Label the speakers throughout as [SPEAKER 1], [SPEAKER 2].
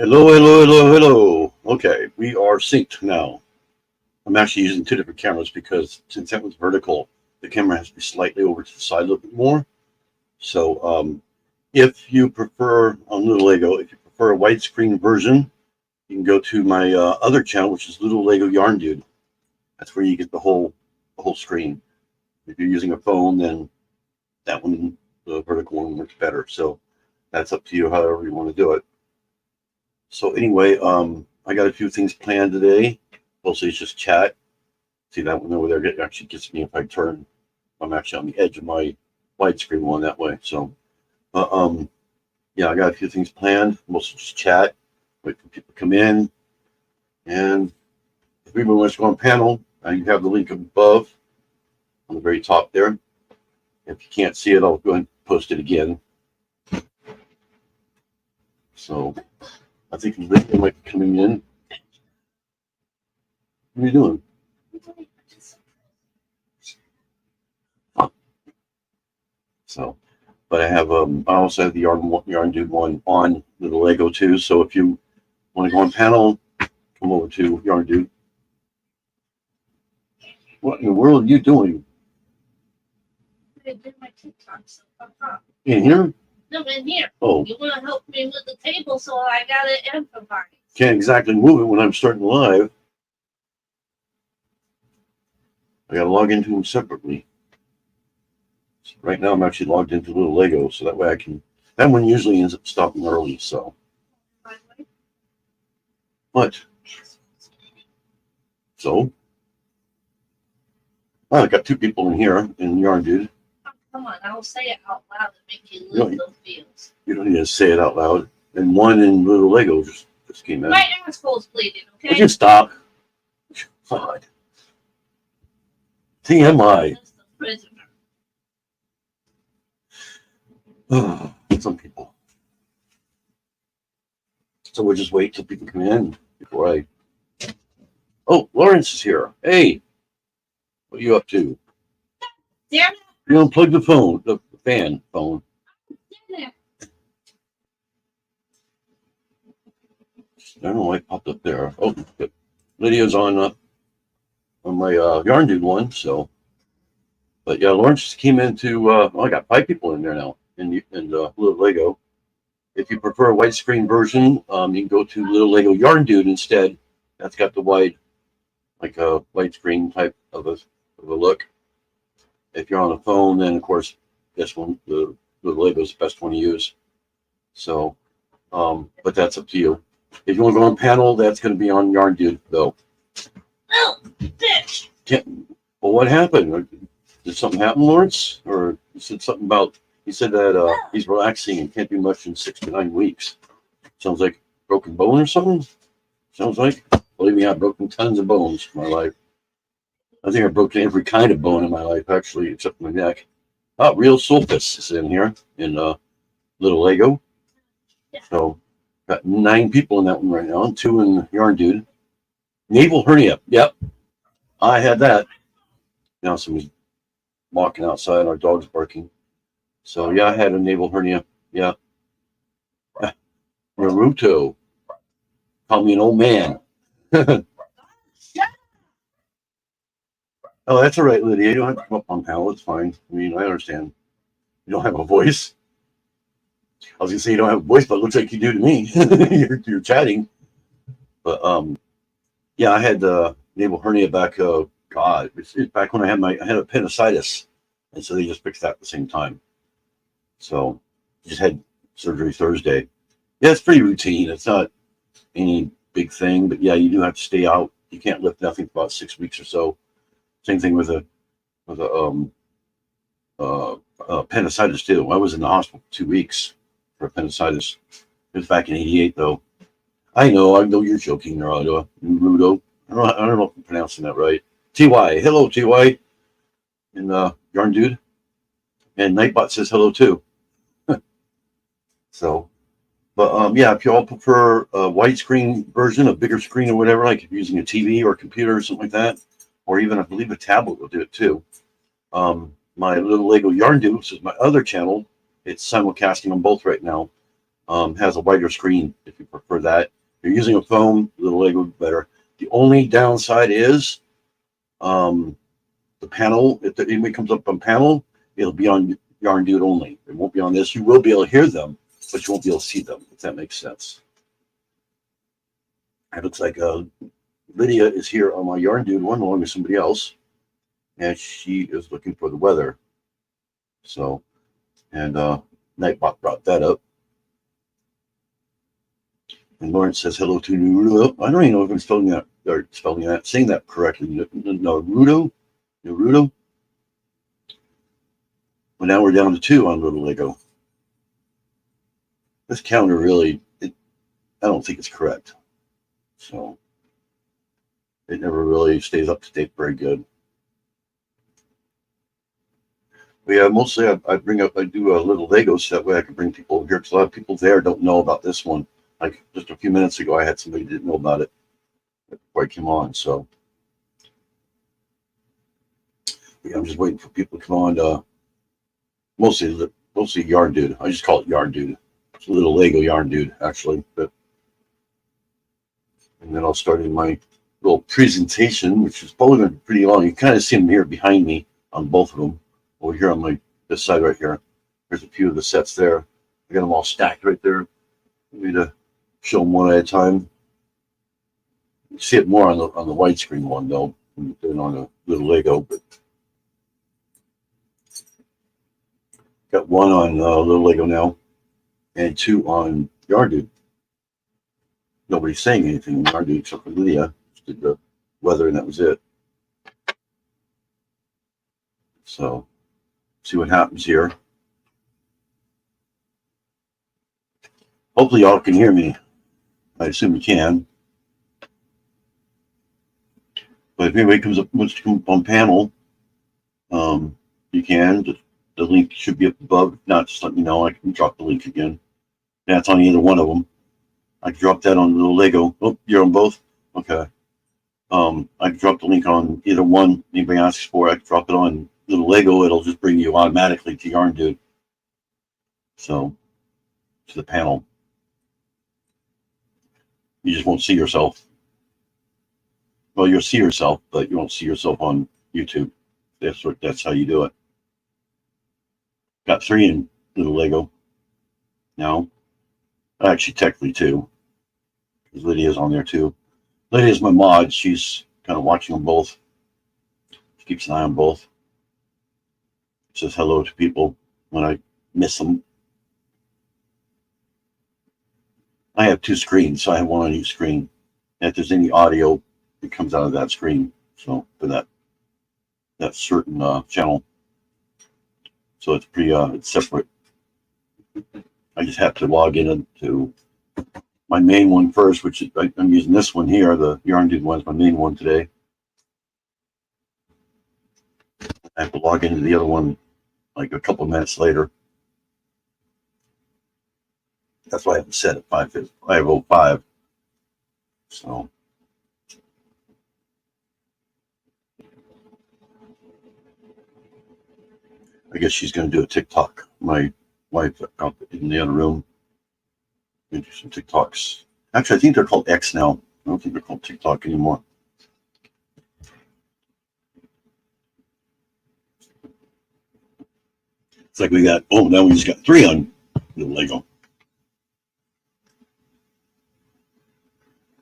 [SPEAKER 1] Hello, hello, hello, hello. Okay, we are synced now. I'm actually using two different cameras because since that was vertical, the camera has to be slightly over to the side a little bit more. So, if you prefer on Little Lego, if you prefer a widescreen version, you can go to my other channel, which is Little Lego Yarn Dude. That's where you get the whole screen. If you're using a phone, then that one, the vertical one, works better. So that's up to you, however you want to do it. So anyway, I got a few things planned today. Mostly it's just chat. See that one over there? It actually gets me if I turn. I'm actually on the edge of my widescreen one that way. So, uh, um, yeah, I got a few things planned. Mostly just chat. Wait for people to come in. And if anyone wants to go on panel, you have the link above on the very top there. If you can't see it, I'll go ahead and post it again. So I think Lydia might be coming in. What are you doing? So, but I also have the Yarn Dude one on the Lego too. So if you want to go on panel, come over to Yarn Dude. What in the world are you doing?
[SPEAKER 2] I did my TikTok stuff up top.
[SPEAKER 1] In here?
[SPEAKER 2] No, in here.
[SPEAKER 1] Oh,
[SPEAKER 2] You want to help me with the table, so I got it improvised.
[SPEAKER 1] can't exactly move it when I'm starting live. I got to log into them separately. So right now, I'm actually logged into Little Lego, so that way I can. That one usually ends up stopping early. So, what? So, I got two people in here in Yarn Dude.
[SPEAKER 2] Oh, come on, I'll say it out loud and make you live those feels.
[SPEAKER 1] You don't need to say it out loud. And one in Little Lego just came in.
[SPEAKER 2] My asshole's bleeding, okay?
[SPEAKER 1] Would you stop? God. TMI.
[SPEAKER 2] That's the prisoner.
[SPEAKER 1] Some people. So we'll just wait till people come in before I. Oh, Lawrence is here. Hey, what are you up to?
[SPEAKER 2] Damn it!
[SPEAKER 1] You unplug the phone, the fan phone.
[SPEAKER 2] Damn it.
[SPEAKER 1] I don't know why it popped up there. Oh, Lydia's on my Yarn Dude one. So, but yeah, Lawrence just came into. I got 5 people in there now in Little Lego. If you prefer a widescreen version, you can go to Little Lego Yarn Dude instead. That's got the wide, like a widescreen type of a look. If you're on a phone, then of course this one, the Lego is the best one to use. So, but that's up to you. If you want to go on panel, that's going to be on Yarn Dude though.
[SPEAKER 2] Oh, bitch!
[SPEAKER 1] Well, what happened? Did something happen, Lawrence? Or you said something about? He said that he's relaxing and can't do much in 6 to 9 weeks. Sounds like broken bone or something. Sounds like. Believe me, I've broken tons of bones in my life. I think I've broken every kind of bone in my life, actually, except my neck. Oh, Real Sulfus is in here in Little Lego.
[SPEAKER 2] Yeah.
[SPEAKER 1] So, got 9 people in that one right now, and 2 in Yarn Dude. Naval hernia. Yep, I had that. Now somebody's walking outside, our dog's barking. So, yeah, I had a naval hernia. Yeah. Naruto. Call me an old man. Oh, that's all right, Lydia. You don't have to come up on panel. It's fine. I mean, I understand. You don't have a voice. I was gonna say you don't have a voice, but it looks like you do to me. you're chatting. But yeah, I had naval hernia back. God, it's back when I had appendicitis, and so they just fixed that at the same time. So just had surgery Thursday. Yeah, it's pretty routine. It's not any big thing, but yeah, you do have to stay out. You can't lift nothing for about 6 weeks or so. Same thing with a appendicitis too. I was in the hospital for 2 weeks for appendicitis. It was back in '88 though. I know you're joking, Naruto. I don't know if I'm pronouncing that right. TY, hello TY, and Yarn Dude, and Nightbot says hello too. So, but yeah, if you all prefer a widescreen version, a bigger screen or whatever, like if you're using a TV or a computer or something like that, or even I believe a tablet will do it too. My Little Lego Yarn Dude, which is my other channel, it's simulcasting on both right now. has a wider screen if you prefer that. If you're using a phone, the Lego is better. The only downside is the panel. If the image comes up on panel, it'll be on Yarn Dude only. It won't be on this. You will be able to hear them, but you won't be able to see them, if that makes sense. It looks like Lydia is here on my Yarn Dude one along with somebody else, and she is looking for the weather. So, and Nightbot brought that up. And Lawrence says hello to Naruto. I don't even know if I'm spelling that or saying that correctly. Naruto. Well, now we're down to 2 on Little Lego. This counter really, I don't think it's correct. So it never really stays up to date very good. But yeah, mostly I do a little Legos that way I can bring people over here because a lot of people there don't know about this one. Like just a few minutes ago, I had somebody who didn't know about it before I came on. So yeah, I'm just waiting for people to come on. Mostly Yarn Dude. I just call it Yarn Dude. It's a little Lego Yarn Dude, actually. And then I'll start in my little presentation, which is probably going to be pretty long. You kind of see them here behind me on both of them. Over here on this side right here. There's a few of the sets there. I got them all stacked right there. I need to show them one at a time. You see it more on the widescreen one though than on a little Lego. But got 1 on little Lego now, and 2 on Yarn Dude. Nobody's saying anything in Yarn Dude except for Lydia. Just did the weather, and that was it. So, see what happens here. Hopefully, y'all can hear me. I assume you can. But if anybody wants to come up on panel, you can. The link should be up above. If not, just let me know. I can drop the link again. That's on either one of them. I can drop that on the little Lego. Oh, you're on both? Okay. I can drop the link on either one. Anybody asks for it, I can drop it on little Lego. It'll just bring you automatically to Yarn Dude. So, to the panel. You just won't see yourself. Well, you'll see yourself, but you won't see yourself on YouTube. That's how you do it. Got 3 in little Lego now. Actually, technically 2. Because Lydia's on there too. Lydia's my mod. She's kind of watching them both. She keeps an eye on both. Says hello to people when I miss them. I have 2 screens, so I have 1 on each screen. And if there's any audio, it comes out of that screen. So for that certain channel, so it's pretty it's separate. I just have to log into my main one first, which is, I'm using this one here. The Yarn Dude one's my main one today. I have to log into the other one like a couple of minutes later. That's why I have it set at 5:05. So I guess she's going to do a TikTok. My wife out in the other room. Do some TikToks. Actually, I think they're called X now. I don't think they're called TikTok anymore. It's like we got, now we just got 3 on the Lego.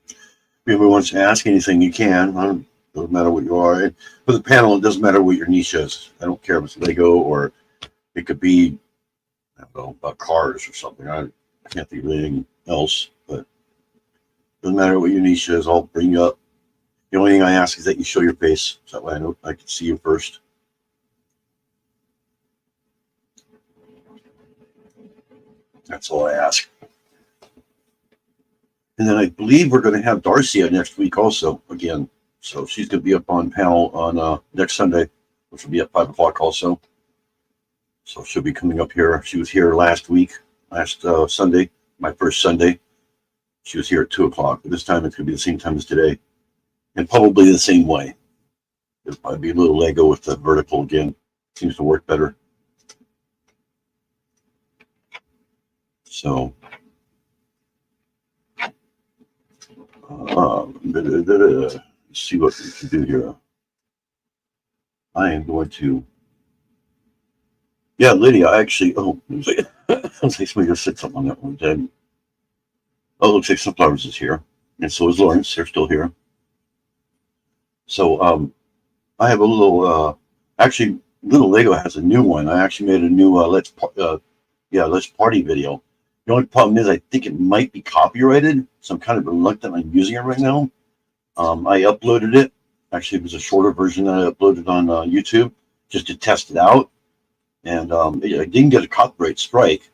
[SPEAKER 1] If anybody wants to ask anything, you can. Doesn't matter what you are. And for the panel, it doesn't matter what your niche is. I don't care if it's Lego or it could be, I don't know, about cars or something. I can't think of anything else, but it doesn't matter what your niche is. I'll bring you up. The only thing I ask is that you show your face, so that way I know I can see you first. That's all I ask. And then I believe we're going to have Darcia next week also again. So she's going to be up on panel on next Sunday, which will be at 5 o'clock also. So she'll be coming up here. She was here last Sunday, my first Sunday. She was here at 2 o'clock. This time it's going to be the same time as today. And probably the same way. It'll probably be a little Lego with the vertical again. Seems to work better. So Let's see what we can do here. I am going to. Yeah, Lydia, I actually. Oh, looks like somebody just said something on that one. Then, oh, looks like Sunflowers is here, and so is Lawrence. They're still here. So, I have a little. Actually, Little Lego has a new one. I actually made a new Let's Party video. The only problem is I think it might be copyrighted, so I'm kind of reluctant on using it right now. I uploaded it. Actually, it was a shorter version that I uploaded on YouTube just to test it out. And I didn't get a copyright strike,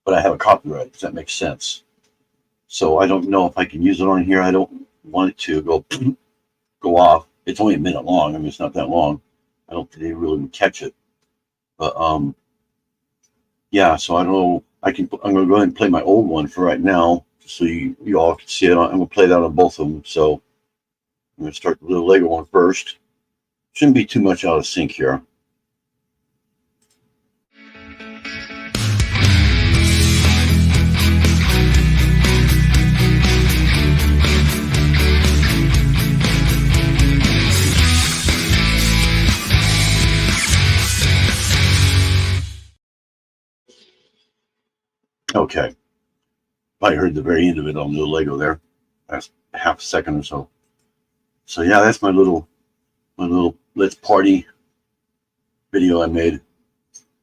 [SPEAKER 1] but I have a copyright, if that makes sense. So I don't know if I can use it on here. I don't want it to go off. It's only a minute long. I mean, it's not that long. I don't think they really would catch it. But yeah, so I don't know. I'm gonna go ahead and play my old one for right now, so you all can see it. I'm gonna play that on both of them. So I'm gonna start the Little Lego one first. Shouldn't be too much out of sync here. Okay. I heard the very end of it on Little Lego there. That's half a second or so. So yeah, that's my little Let's Party video I made.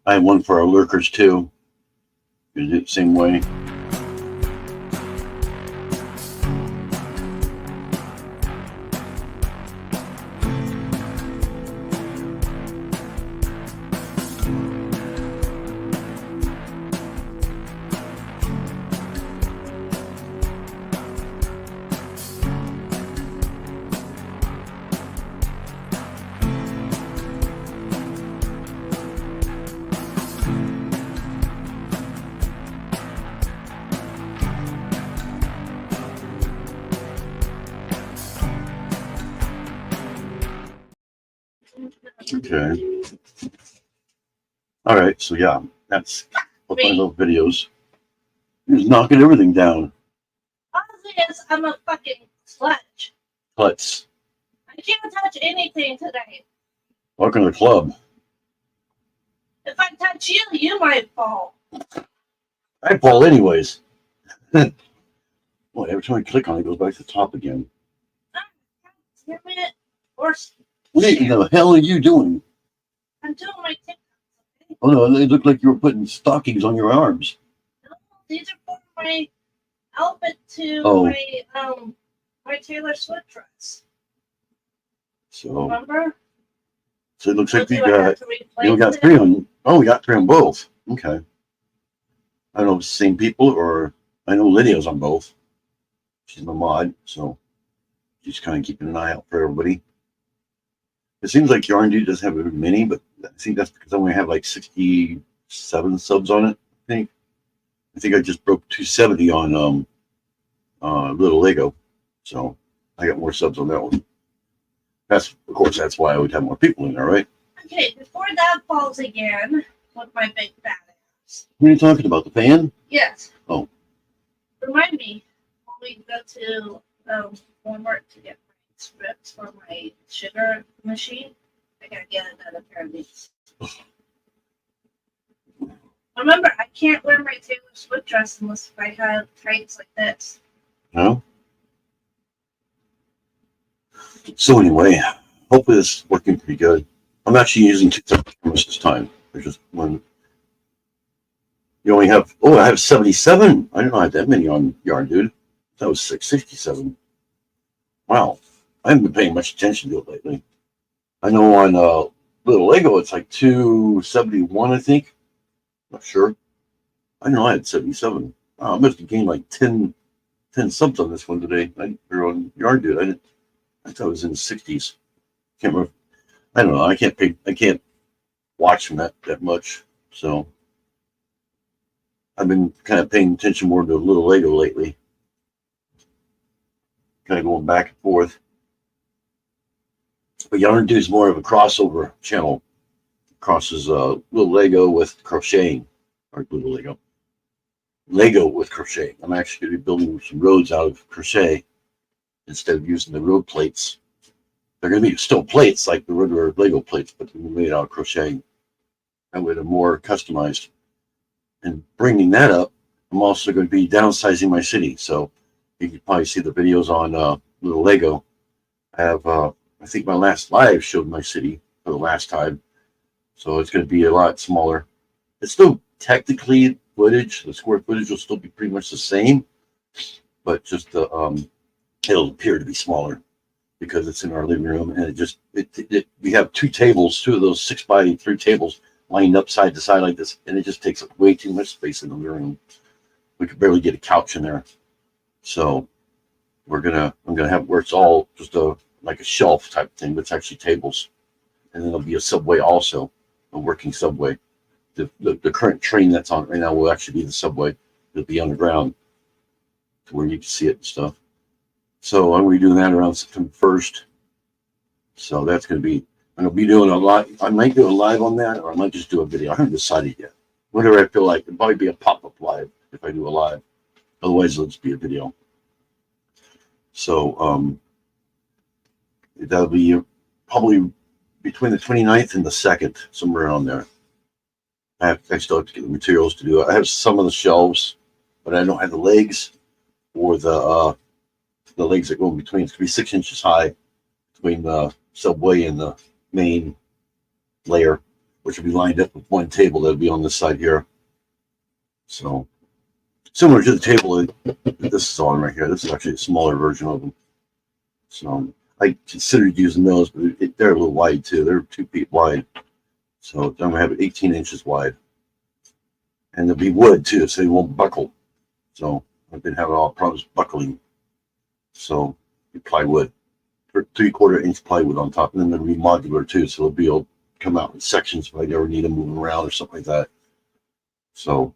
[SPEAKER 1] I have one for our lurkers too. You do it the same way. Okay. All right. So yeah, that's my little videos. Just knocking everything down.
[SPEAKER 2] Honestly, is I'm a fucking sludge.
[SPEAKER 1] Klutz.
[SPEAKER 2] I can't touch anything today.
[SPEAKER 1] Welcome to the club.
[SPEAKER 2] If I touch you, you might fall.
[SPEAKER 1] I fall anyways. Boy, every time I click on it, it goes back to the top again.
[SPEAKER 2] Damn it. Or
[SPEAKER 1] What the hell are you doing?
[SPEAKER 2] I'm doing my TikTok.
[SPEAKER 1] Oh no, it looked like you were putting stockings on your arms.
[SPEAKER 2] No, these are for my outfit to
[SPEAKER 1] Oh.
[SPEAKER 2] my Taylor Swift dress.
[SPEAKER 1] So
[SPEAKER 2] Remember?
[SPEAKER 1] it looks like
[SPEAKER 2] Do
[SPEAKER 1] we
[SPEAKER 2] I have
[SPEAKER 1] got
[SPEAKER 2] to replace
[SPEAKER 1] we got
[SPEAKER 2] it?
[SPEAKER 1] 3 on. Oh, we got 3 on both. Okay. I don't know if it's the same people or I know Lydia's on both. She's my mod, so she's kind of keeping an eye out for everybody. It seems like Yarn Dude doesn't have very many, but I think that's because I only have like 67 subs on it. I think I just broke 270 on Little Lego, so I got more subs on that one. That's of course that's why I would have more people in there, right?
[SPEAKER 2] Okay, before that falls again with my big fat ass.
[SPEAKER 1] What are you talking about? The fan?
[SPEAKER 2] Yes.
[SPEAKER 1] Oh.
[SPEAKER 2] Remind me when we go to Walmart to get my strips for my sugar machine. I gotta get another pair of these. Remember, I can't wear my Taylor Swift dress unless I have tights like this.
[SPEAKER 1] No. So anyway, hopefully this is working pretty good. I'm actually using 2 separate cameras this time. There's just one. You only have, I have 77. I didn't know I had that many on Yarn Dude. That was 667. Wow. I haven't been paying much attention to it lately. I know on Little Lego it's like 271, I think. Not sure. I know I had 77. Wow, I must have gained like 10 subs on this one today. Or on Yarn Dude. I thought it was in the 60s. Can't remember. I don't know. I can't watch them that much. So I've been kind of paying attention more to Little Lego lately. Kind of going back and forth. But Yarn Dude is more of a crossover channel. Crosses Little Lego with crocheting. Or Little Lego with crocheting. I'm actually going to be building some roads out of crochet. instead of using the road plates. They're going to be still plates like the regular Lego plates, but they're made out of crochet. That way they're more customized. And bringing that up, I'm also going to be downsizing my city. So you can probably see the videos on Little Lego. I have, I think my last live showed my city for the last time. So it's going to be a lot smaller. It's still technically footage. The square footage will still be pretty much the same, but just the it'll appear to be smaller because it's in our living room, and we have two of those 6x3 tables lined up side to side like this, and it just takes up way too much space in the living room. We could barely get a couch in there. So I'm gonna have where it's all just like a shelf type thing, but it's actually tables, and then there'll be a subway also, a working subway. The current train that's on right now will actually be the subway. It'll be underground to where you can see it and stuff. So I'm going to be doing that around September 1st. So that's going to be, I'm going to be doing a lot. I might do a live on that, or I might just do a video. I haven't decided yet. Whatever I feel like. It'll probably be a pop-up live if I do a live. Otherwise, it'll just be a video. So that'll be probably between the 29th and the 2nd, somewhere around there. I still have to get the materials to do it. I have some of the shelves, but I don't have the legs or the legs that go in between. It's going to be 6 inches high between the subway and the main layer, which will be lined up with one table that'll be on this side here. So similar to the table that this is on right here. This is actually a smaller version of them. So I considered using those, but they're a little wide too. They're 2 feet wide. So I'm going to have it 18 inches wide. And they'll be wood too, so they won't buckle. So I've been having all problems buckling. So plywood, 3/4 inch plywood on top, and then they'll be modular too, so they'll be able to come out in sections if I ever need them moving around or something like that. So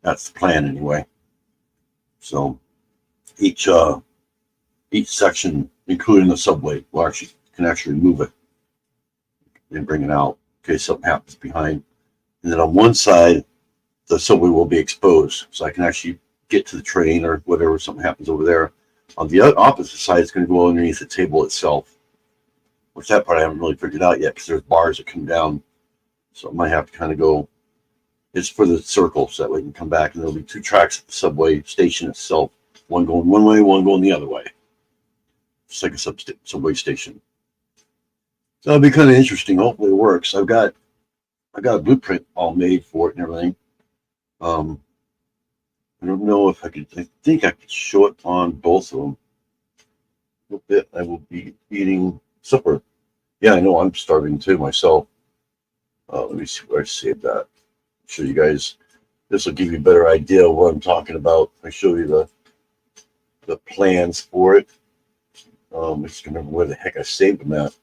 [SPEAKER 1] that's the plan anyway. So each section, including the subway, can actually move it and bring it out in case something happens behind. And then on one side, the subway will be exposed, so I can actually get to the train or whatever, something happens over there. On the opposite side, it's going to go underneath the table itself, which that part I haven't really figured out yet because there's bars that come down. So I might have to kind of go, it's for the circle, so that way we can come back, and there'll be 2 tracks at the subway station itself, one going one way, one going the other way. It's like a subway station. So it'll be kind of interesting. Hopefully it works. I've got a blueprint all made for it and everything. I don't know if I think I could show it on both of them. A little bit. I will be eating supper. Yeah, I know I'm starving too myself. Let me see where I saved that. Show you guys. This will give you a better idea of what I'm talking about. I show you the plans for it. I just remember where the heck I saved them at.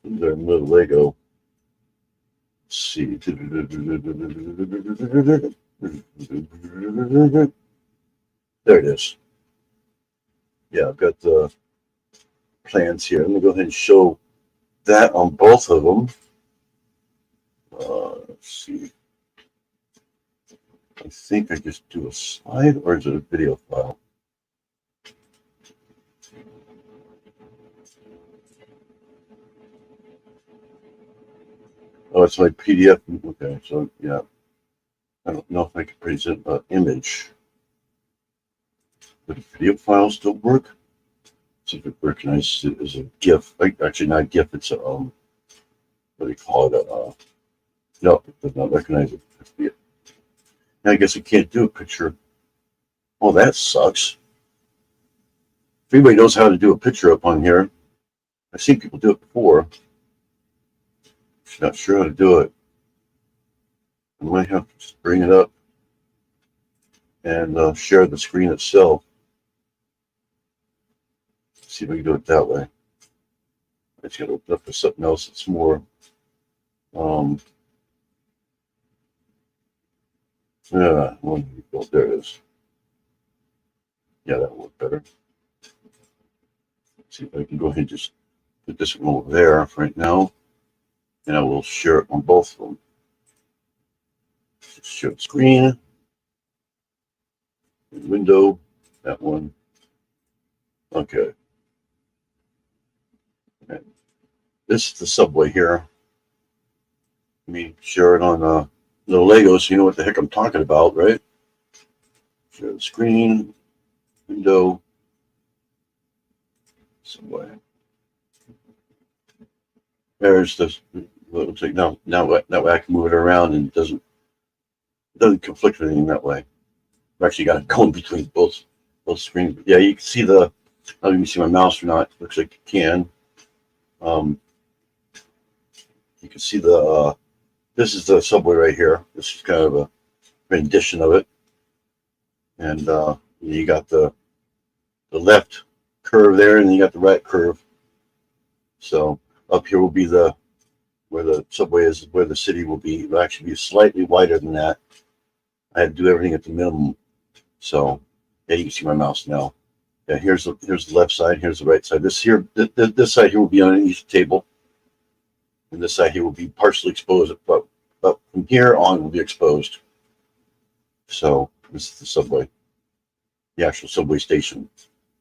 [SPEAKER 1] They're in Little Lego. Let's see. There it is. Yeah, I've got the plans here. Let me go ahead and show that on both of them. Let's see. I think I just do a slide, or is it a video file? Oh, it's my PDF. Okay, so yeah. I don't know if I can present an image. Would the video file still work? See if it recognizes it as a GIF. Actually, not a GIF. It's a what do you call it? No, it does not recognize it. I guess I can't do a picture. Oh, that sucks. If anybody knows how to do a picture up on here, I've seen people do it before. Just not sure how to do it. I might have to just bring it up and share the screen itself. See if we can do it that way. I just got to open up for something else that's more. Yeah, well, there it is. Yeah, that'll work better. Let's see if I can go ahead and just put this one over there right now, and I will share it on both of them. Just share the screen, window, that one, Okay. This is the subway here. Let me share it on the Lego so you know what the heck I'm talking about, right? Share the screen, window, subway. There's this. What it looks like now that way I can move it around and it doesn't conflict with anything that way. I've actually got it going between both screens. But yeah, you can see the. I don't know if you can see my mouse or not. Looks like you can. You can see the. This is the subway right here. This is kind of a rendition of it, and you got the left curve there, and you got the right curve. So up here will be where the subway is, where the city will be. It'll actually be slightly wider than that. I had to do everything at the minimum. So yeah, you can see my mouse now. Yeah, here's the left side, here's the right side. This side here will be on each table, and this side here will be partially exposed, but from here on will be exposed. So this is the subway, the actual subway station.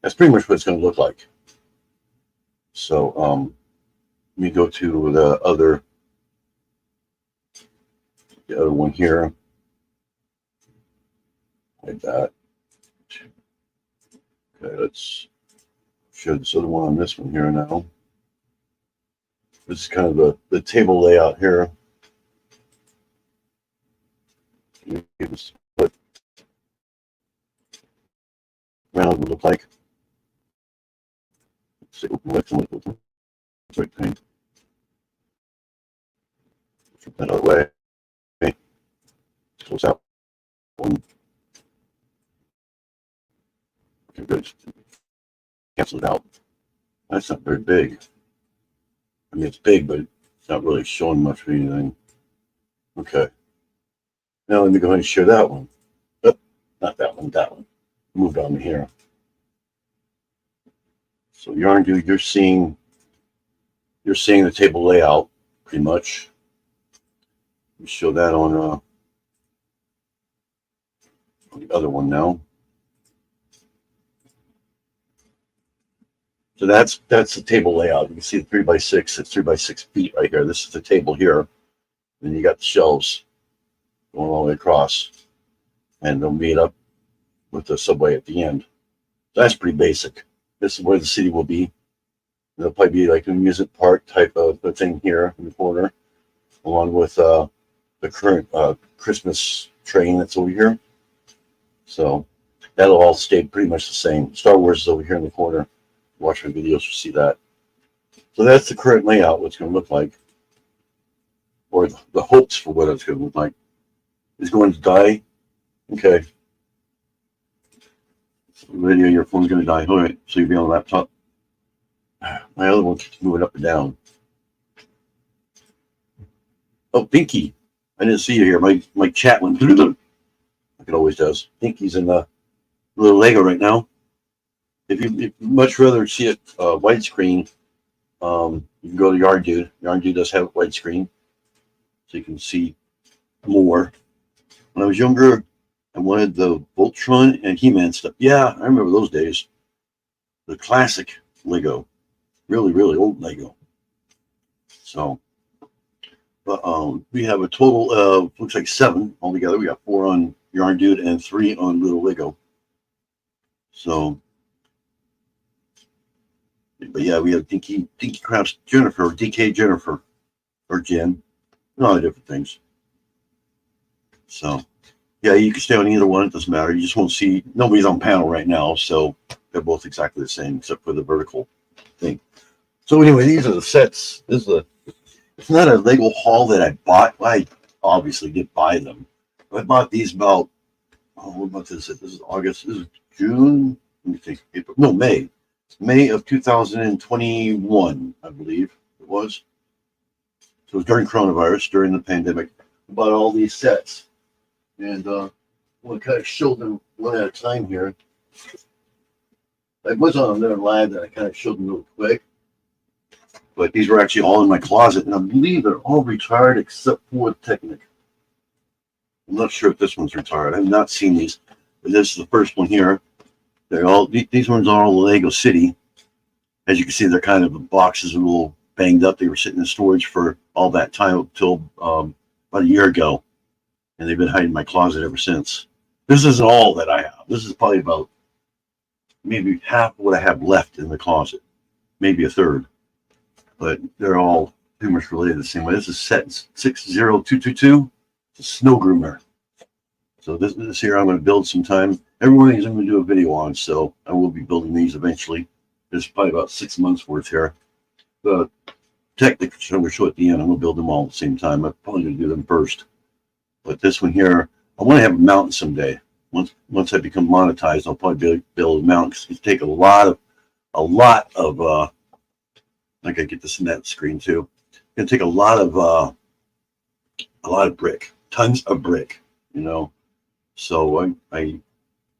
[SPEAKER 1] That's pretty much what it's going to look like. So let me go to the other one here, like that. Okay, let's show this other one on this one here now. This is kind of the table layout here. What round would look like. Let's see what right thing. Flip that other way. Okay. Close out one. Okay, good. Cancel it out. That's not very big. I mean, it's big, but it's not really showing much of anything. Okay. Now let me go ahead and share that one. Oh, not that one, that one. Moved on to here. So you're seeing the table layout pretty much. Let me show that on the other one now. So that's the table layout. You can see the 3x6. It's 3x6 feet right here. This is the table here. Then you got the shelves going all the way across, and they'll meet up with the subway at the end. So that's pretty basic. This is where the city will be. There'll probably be like an amusement park type of a thing here in the corner, along with the current Christmas train that's over here. So that'll all stay pretty much the same. Star Wars is over here in the corner. Watch my videos, you'll see that. So that's the current layout, what it's going to look like, or the hopes for what it's going to look like. Is going to die. Okay. Radio, your phone's going to die. All right, so you'll be on the laptop. My other one keeps moving up and down. Oh, Pinky. I didn't see you here. My chat went like it always does. Pinky's in the little Lego right now. If you'd much rather see it widescreen, you can go to Yarn Dude. Yarn Dude does have it widescreen, so you can see more. When I was younger, I wanted the Voltron and He-Man stuff. Yeah, I remember those days. The classic Lego, really, really old Lego. So, but we have a total of looks like 7 altogether. We got 4 on Yarn Dude and 3 on Little Lego. So. But yeah, we have Dinky Crafts Jennifer, or DK Jennifer, or Jen, a lot of different things. So, yeah, you can stay on either one. It doesn't matter. You just won't see, nobody's on panel right now, so they're both exactly the same, except for the vertical thing. So anyway, these are the sets. It's not a Lego haul that I bought. I obviously did buy them. I bought these about, what month is it? This is August. This is June. Let me think. April. No, May. May of 2021, I believe it was. So it was during coronavirus, during the pandemic. I bought all these sets. And we'll kind of show them one at a time here. I was on another live that I kind of showed them real quick. But these were actually all in my closet. And I believe they're all retired except for Technic. I'm not sure if this one's retired. I have not seen these. But this is the first one here. These ones are all Lego City. As you can see, they're kind of the boxes are a little banged up. They were sitting in storage for all that time up till about a year ago, and they've been hiding in my closet ever since. This isn't all that I have. This is probably about maybe half of what I have left in the closet, maybe a third, but they're all pretty much related the same way. This is set 60222. It's a snow groomer. So this here I'm going to build sometime. Every one of these I'm going to do a video on, so I will be building these eventually. There's probably about 6 months worth here. The technique I'm going to show at the end. I'm going to build them all at the same time. I'm probably going to do them first. But this one here, I want to have a mountain someday. Once I become monetized, I'll probably be able to mount. Cause it's take a lot of I gotta get this in that screen too. It's gonna take a lot of brick, tons of brick, you know. So I'm not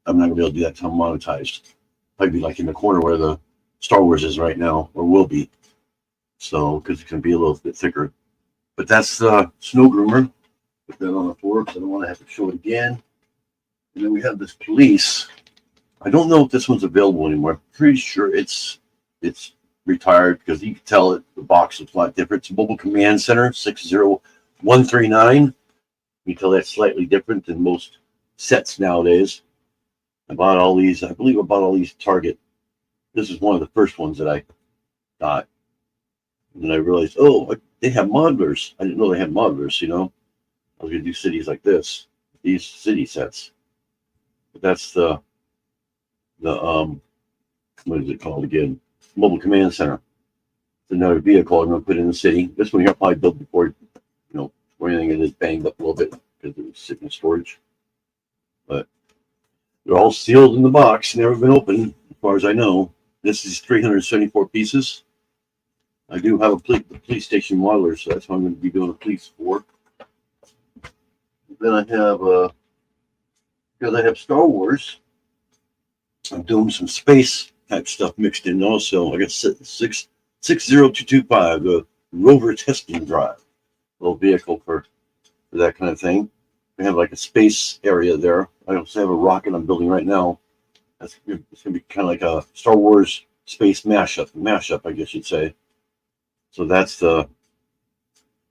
[SPEAKER 1] gonna be able to do that till I'm monetized. Probably be like in the corner where the Star Wars is right now, or will be. So because it's gonna be a little bit thicker. But that's the snow groomer. Put that on the floor because I don't want to have to show it again. And then we have this police. I don't know if this one's available anymore. I'm pretty sure it's retired because you can tell it the box is a lot different. It's Mobile Command Center 60139. You can tell that's slightly different than most sets nowadays. I bought all these. I believe I bought all these Target. This is one of the first ones that I got. And then I realized, oh, they have modelers. I didn't know they had modelers, you know. I was going to do cities like this, these city sets. But that's the what is it called again? Mobile Command Center. It's another vehicle I'm going to put in the city. This one here I'll probably build before, you know, before anything is banged up a little bit because it was sitting in storage. But they're all sealed in the box, never been opened, as far as I know. This is 374 pieces. I do have a police station modeler, so that's what I'm going to be doing a police for. Then I have because I have Star Wars, I'm doing some space type stuff mixed in also. I got 60225, the rover testing drive, little vehicle for that kind of thing. We have like a space area there. I also have a rocket I'm building right now. It's going to be kind of like a Star Wars space mashup, I guess you'd say. So that's the, I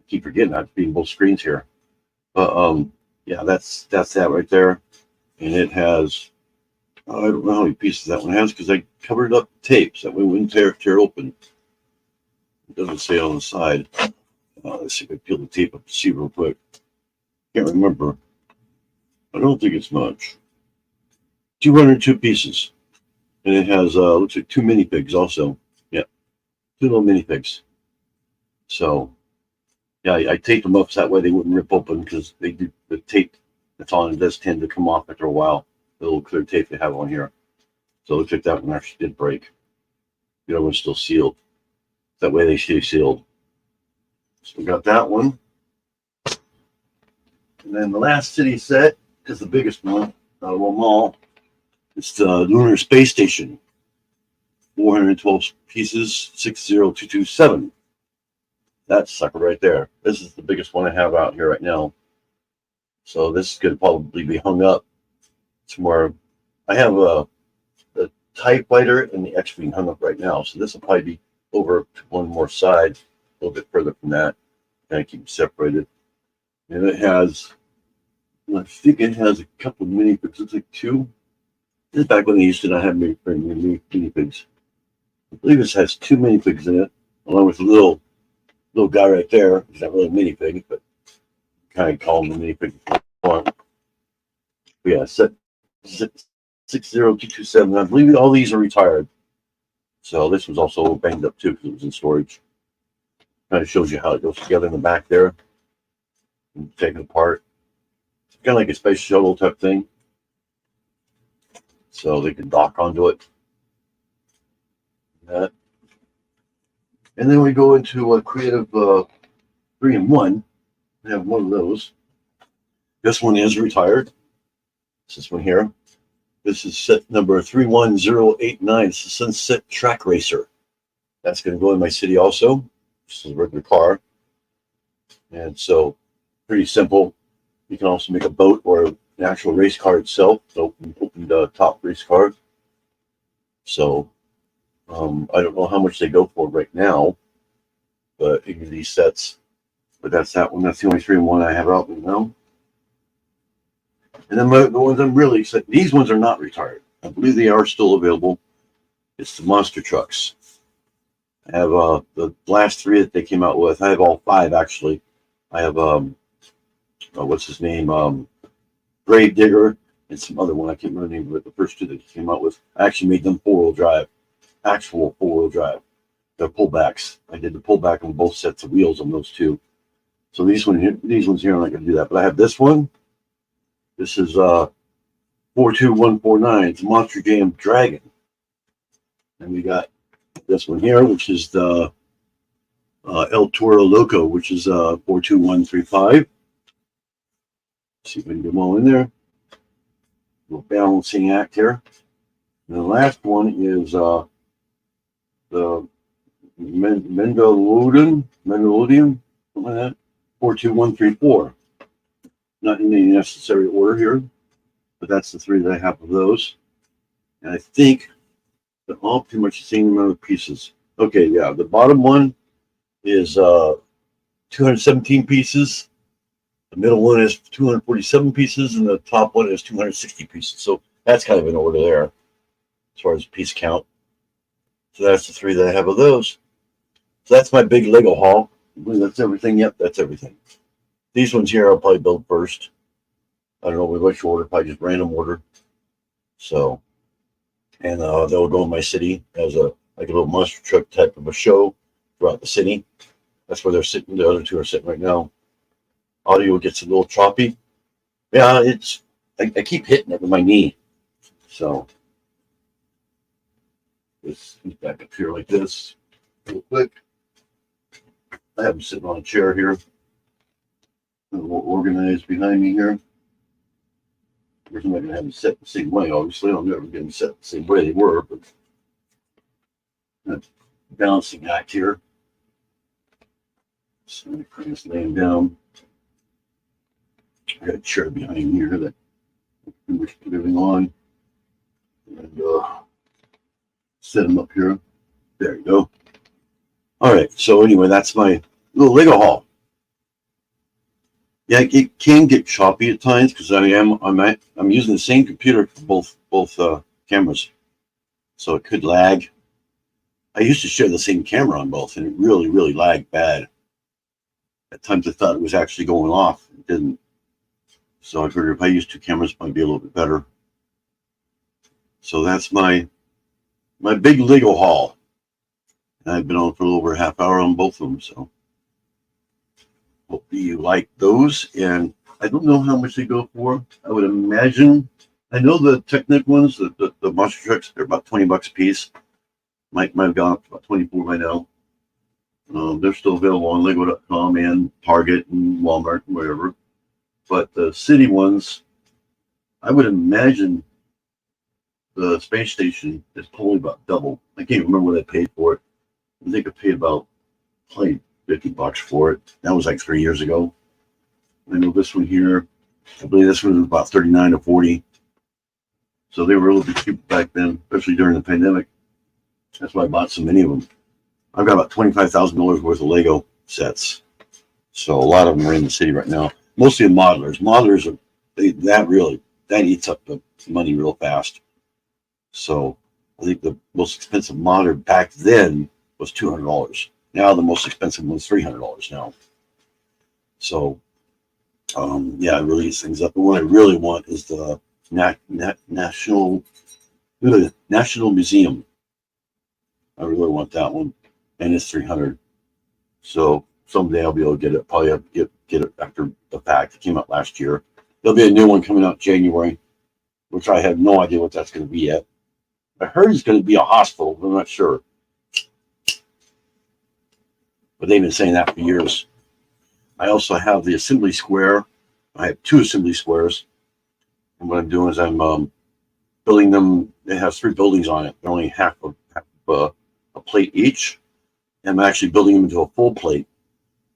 [SPEAKER 1] keep forgetting I have to be in both screens here. But yeah, that's that right there. And it has, I don't know how many pieces that one has because I covered it up with tape so that we wouldn't tear it open. It doesn't say on the side. Let's see if I peel the tape up to see real quick. Can't remember. I don't think it's much. 202 pieces. And it has, looks like 2 minifigs also. Yeah, 2 little minifigs. So, yeah, I taped them up so that way they wouldn't rip open because they do the tape that's on it does tend to come off after a while. The little clear tape they have on here. So it looks like that one actually did break. The other one's still sealed. That way they stay sealed. So we got that one. And then the last city set is the biggest one out of them all. It's the Lunar Space Station. 412 pieces, 60227. That sucker right there. This is the biggest one I have out here right now. So this is going to probably be hung up somewhere. I have the TIE Fighter and the X-Wing hung up right now. So this will probably be over to one more side, a little bit further from that. Kind of keep them separated. And it has, I think it has a couple of minifigs. It's like 2. This is back when they used to not have minifigs. I believe this has 2 minifigs in it, along with a little guy right there. He's not really a minifig, but kind of call him a minifig. Yeah, set 60227. I believe all these are retired. So this was also banged up too because it was in storage. Kind of shows you how it goes together in the back there. And take it apart. It's kind of like a space shuttle type thing. So they can dock onto it. That. And then we go into a creative 3-in-1. We have one of those. This one is retired. This one here. This is set number 31089. It's the Sunset Track Racer. That's going to go in my city also. This is a regular car. And so, pretty simple. You can also make a boat or an actual race car itself. So, open the top race car. So I don't know how much they go for right now, but in these sets. But that's that one. That's the only 3-in-1 I have out right now. And then the ones I'm really excited. These ones are not retired. I believe they are still available. It's the monster trucks. I have the last 3 that they came out with. I have all 5 actually. I have what's his name? Grave Digger and some other one. I can't remember the name, but the first 2 that he came out with. I actually made them 4-wheel drive. Actual 4-wheel drive. They're pullbacks. I did the pullback on both sets of wheels on those 2. So these ones here, I'm not going to do that. But I have this one. This is 42149. It's a Monster Jam Dragon. And we got this one here, which is the El Toro Loco, which is 42135. See if we can get them all in there. A little balancing act here. And the last one is the Mendelidium, something like that. 42134. Not in any necessary order here, but that's the 3 that I have of those. And I think they're all pretty much the same amount of pieces. Okay, yeah, the bottom one is 217 pieces. The middle one is 247 pieces, and the top one is 260 pieces. So that's kind of in order there as far as piece count. So that's the 3 that I have of those. So that's my big Lego haul. That's everything. Yep, that's everything. These ones here I'll probably build first. I don't know which order, probably just random order. So, and they'll go in my city as a little monster truck type of a show throughout the city. That's where they're sitting. The other 2 are sitting right now. Audio gets a little choppy. Yeah, I keep hitting it with my knee. So let's get back up here like this real quick. I have them sitting on a chair here. A little organized behind me here. We're not going to have them set the same way, obviously. I'm never getting set the same way they were, but that's balancing act here. So I'm putting this laying down. I got a chair behind here that we can put everything on. And set them up here. There you go. All right. So anyway, that's my little Lego haul. Yeah, it can get choppy at times because I'm using the same computer for both cameras, so it could lag. I used to share the same camera on both, and it really lagged bad. At times I thought it was actually going off. It didn't. So I figured if I use 2 cameras, it might be a little bit better. So that's my big Lego haul. And I've been on for a little over a half hour on both of them, so hope you like those. And I don't know how much they go for. I would imagine, I know the Technic ones, the monster trucks, they're about $20 a piece. Might have gone up to about 24 by now. They're still available on Lego.com and Target and Walmart and wherever. But the city ones, I would imagine the space station is probably about double. I can't remember what I paid for it. I think I paid about $50 for it. That was like 3 years ago. I know this one here, I believe this one was about 39 to 40. So they were a little bit cheap back then, especially during the pandemic. That's why I bought so many of them. I've got about $25,000 worth of Lego sets. So a lot of them are in the city right now. Mostly modelers. Modelers that eats up the money real fast. So I think the most expensive modeler back then was $200. Now the most expensive one's $300 now. So yeah, I really eats things up. But what I really want is the National Museum. I really want that one, and it's $300. So someday I'll be able to get it. Probably have to get it after the fact. It came out last year. There'll be a new one coming out January, which I have no idea what that's going to be yet. I heard it's going to be a hospital, but I'm not sure. But they've been saying that for years. I also have the assembly square. I have 2 assembly squares. And what I'm doing is I'm building them. It has 3 buildings on it. They're only half a plate each. And I'm actually building them into a full plate.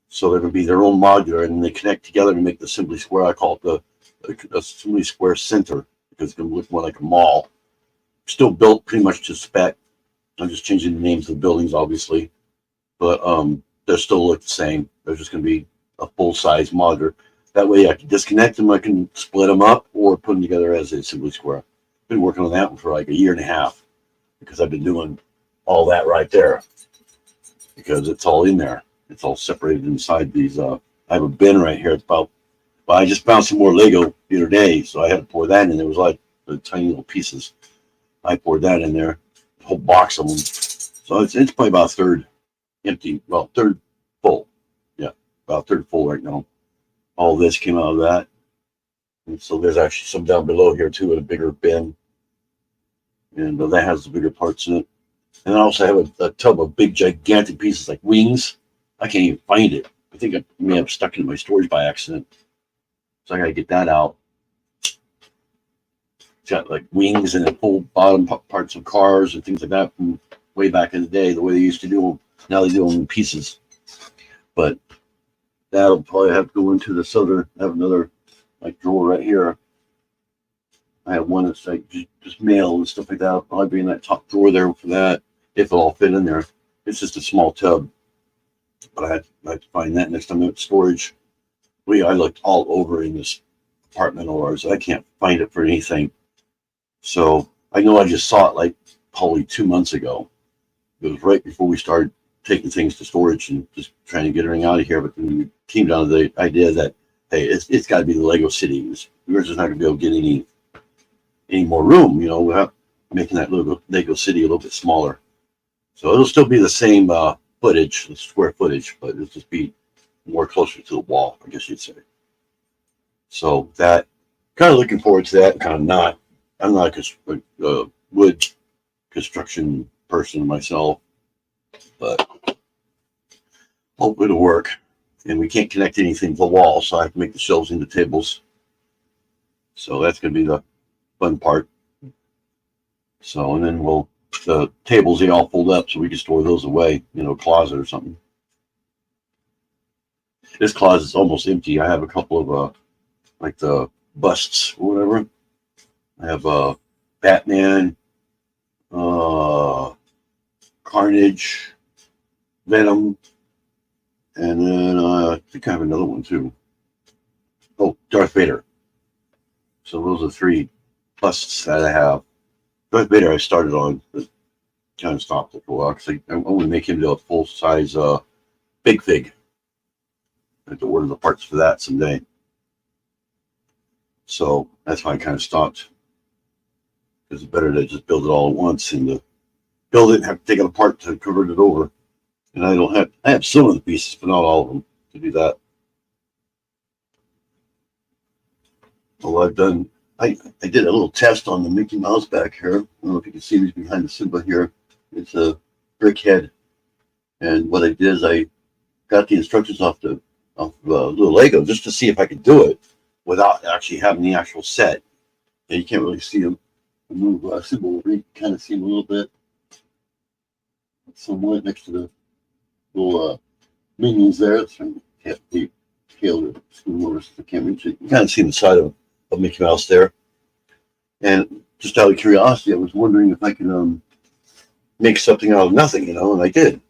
[SPEAKER 1] So they're going to be their own modular, and they connect together to make the assembly square. I call it the assembly square center because it's going to look more like a mall. still built pretty much to spec. I'm just changing the names of the buildings, obviously, but they'll still look the same. They're just going to be a full size monitor. That way, I can disconnect them. I can split them up or put them together as a Assembly Square. Been working on that one for like a year and a half because I've been doing all that right there because it's all in there. It's all separated inside these. I have a bin right here. It's about. But I just found some more Lego the other day, so I had to pour that in. There was like the tiny little pieces. I poured that in there, a whole box of them. So it's probably about a third empty, well, third full. Yeah, about a third full right now. All this came out of that. And so there's actually some down below here too in a bigger bin. And that has the bigger parts in it. And I also have a tub of big, gigantic pieces like wings. I can't even find it. I think I may have stuck it in my storage by accident. So I got to get that out. It's got like wings and full bottom parts of cars and things like that from way back in the day, the way they used to do them. Now they do them in pieces. But that'll probably have to go into this other, I have another like drawer right here. I have one that's like just mail and stuff like that. I'll probably be in that top drawer there for that, if it'll all fit in there. It's just a small tub. But I have to find that next time I'm at storage. I looked all over in this apartment of ours. I can't find it for anything. So I know I just saw it like probably 2 months ago. It was right before we started taking things to storage and just trying to get everything out of here. But then we came down to the idea that, hey, it's got to be the Lego City. We're just not going to be able to get any more room, without making that Lego City a little bit smaller. So it'll still be the same footage, the square footage, but it'll just be more closer to the wall, I guess you'd say. So that, kind of looking forward to that, kind of not. I'm not a wood construction person myself, but hope it'll work. And we can't connect anything to the wall, so I have to make the shelves into tables. So that's going to be the fun part. So, and then the tables, they all fold up so we can store those away, closet or something. This closet's almost empty. I have a couple of like the busts or whatever. I have Batman, Carnage, Venom, and then I think I have another one too. Oh, Darth Vader. So those are 3 busts that I have. Darth Vader I started on, but kind of stopped it for a while because I want to make him do a full size big fig. I have to order the parts for that someday. So that's why I kind of stopped. Because it's better to just build it all at once and build it and have to take it apart to convert it over. And I have some of the pieces, but not all of them to do that. Well, I did a little test on the Mickey Mouse back here. I don't know if you can see me behind the Simba here. It's a brick head. And what I did is I got the instructions off little Lego just to see if I could do it without actually having the actual set. And you can't really see them. Move Simba will kind of see them a little bit. Somewhat next to the little minions there. So can't be scaled or screw over so I can't reach it. You kind of see the side of Mickey Mouse there. And just out of curiosity, I was wondering if I could make something out of nothing, and I did.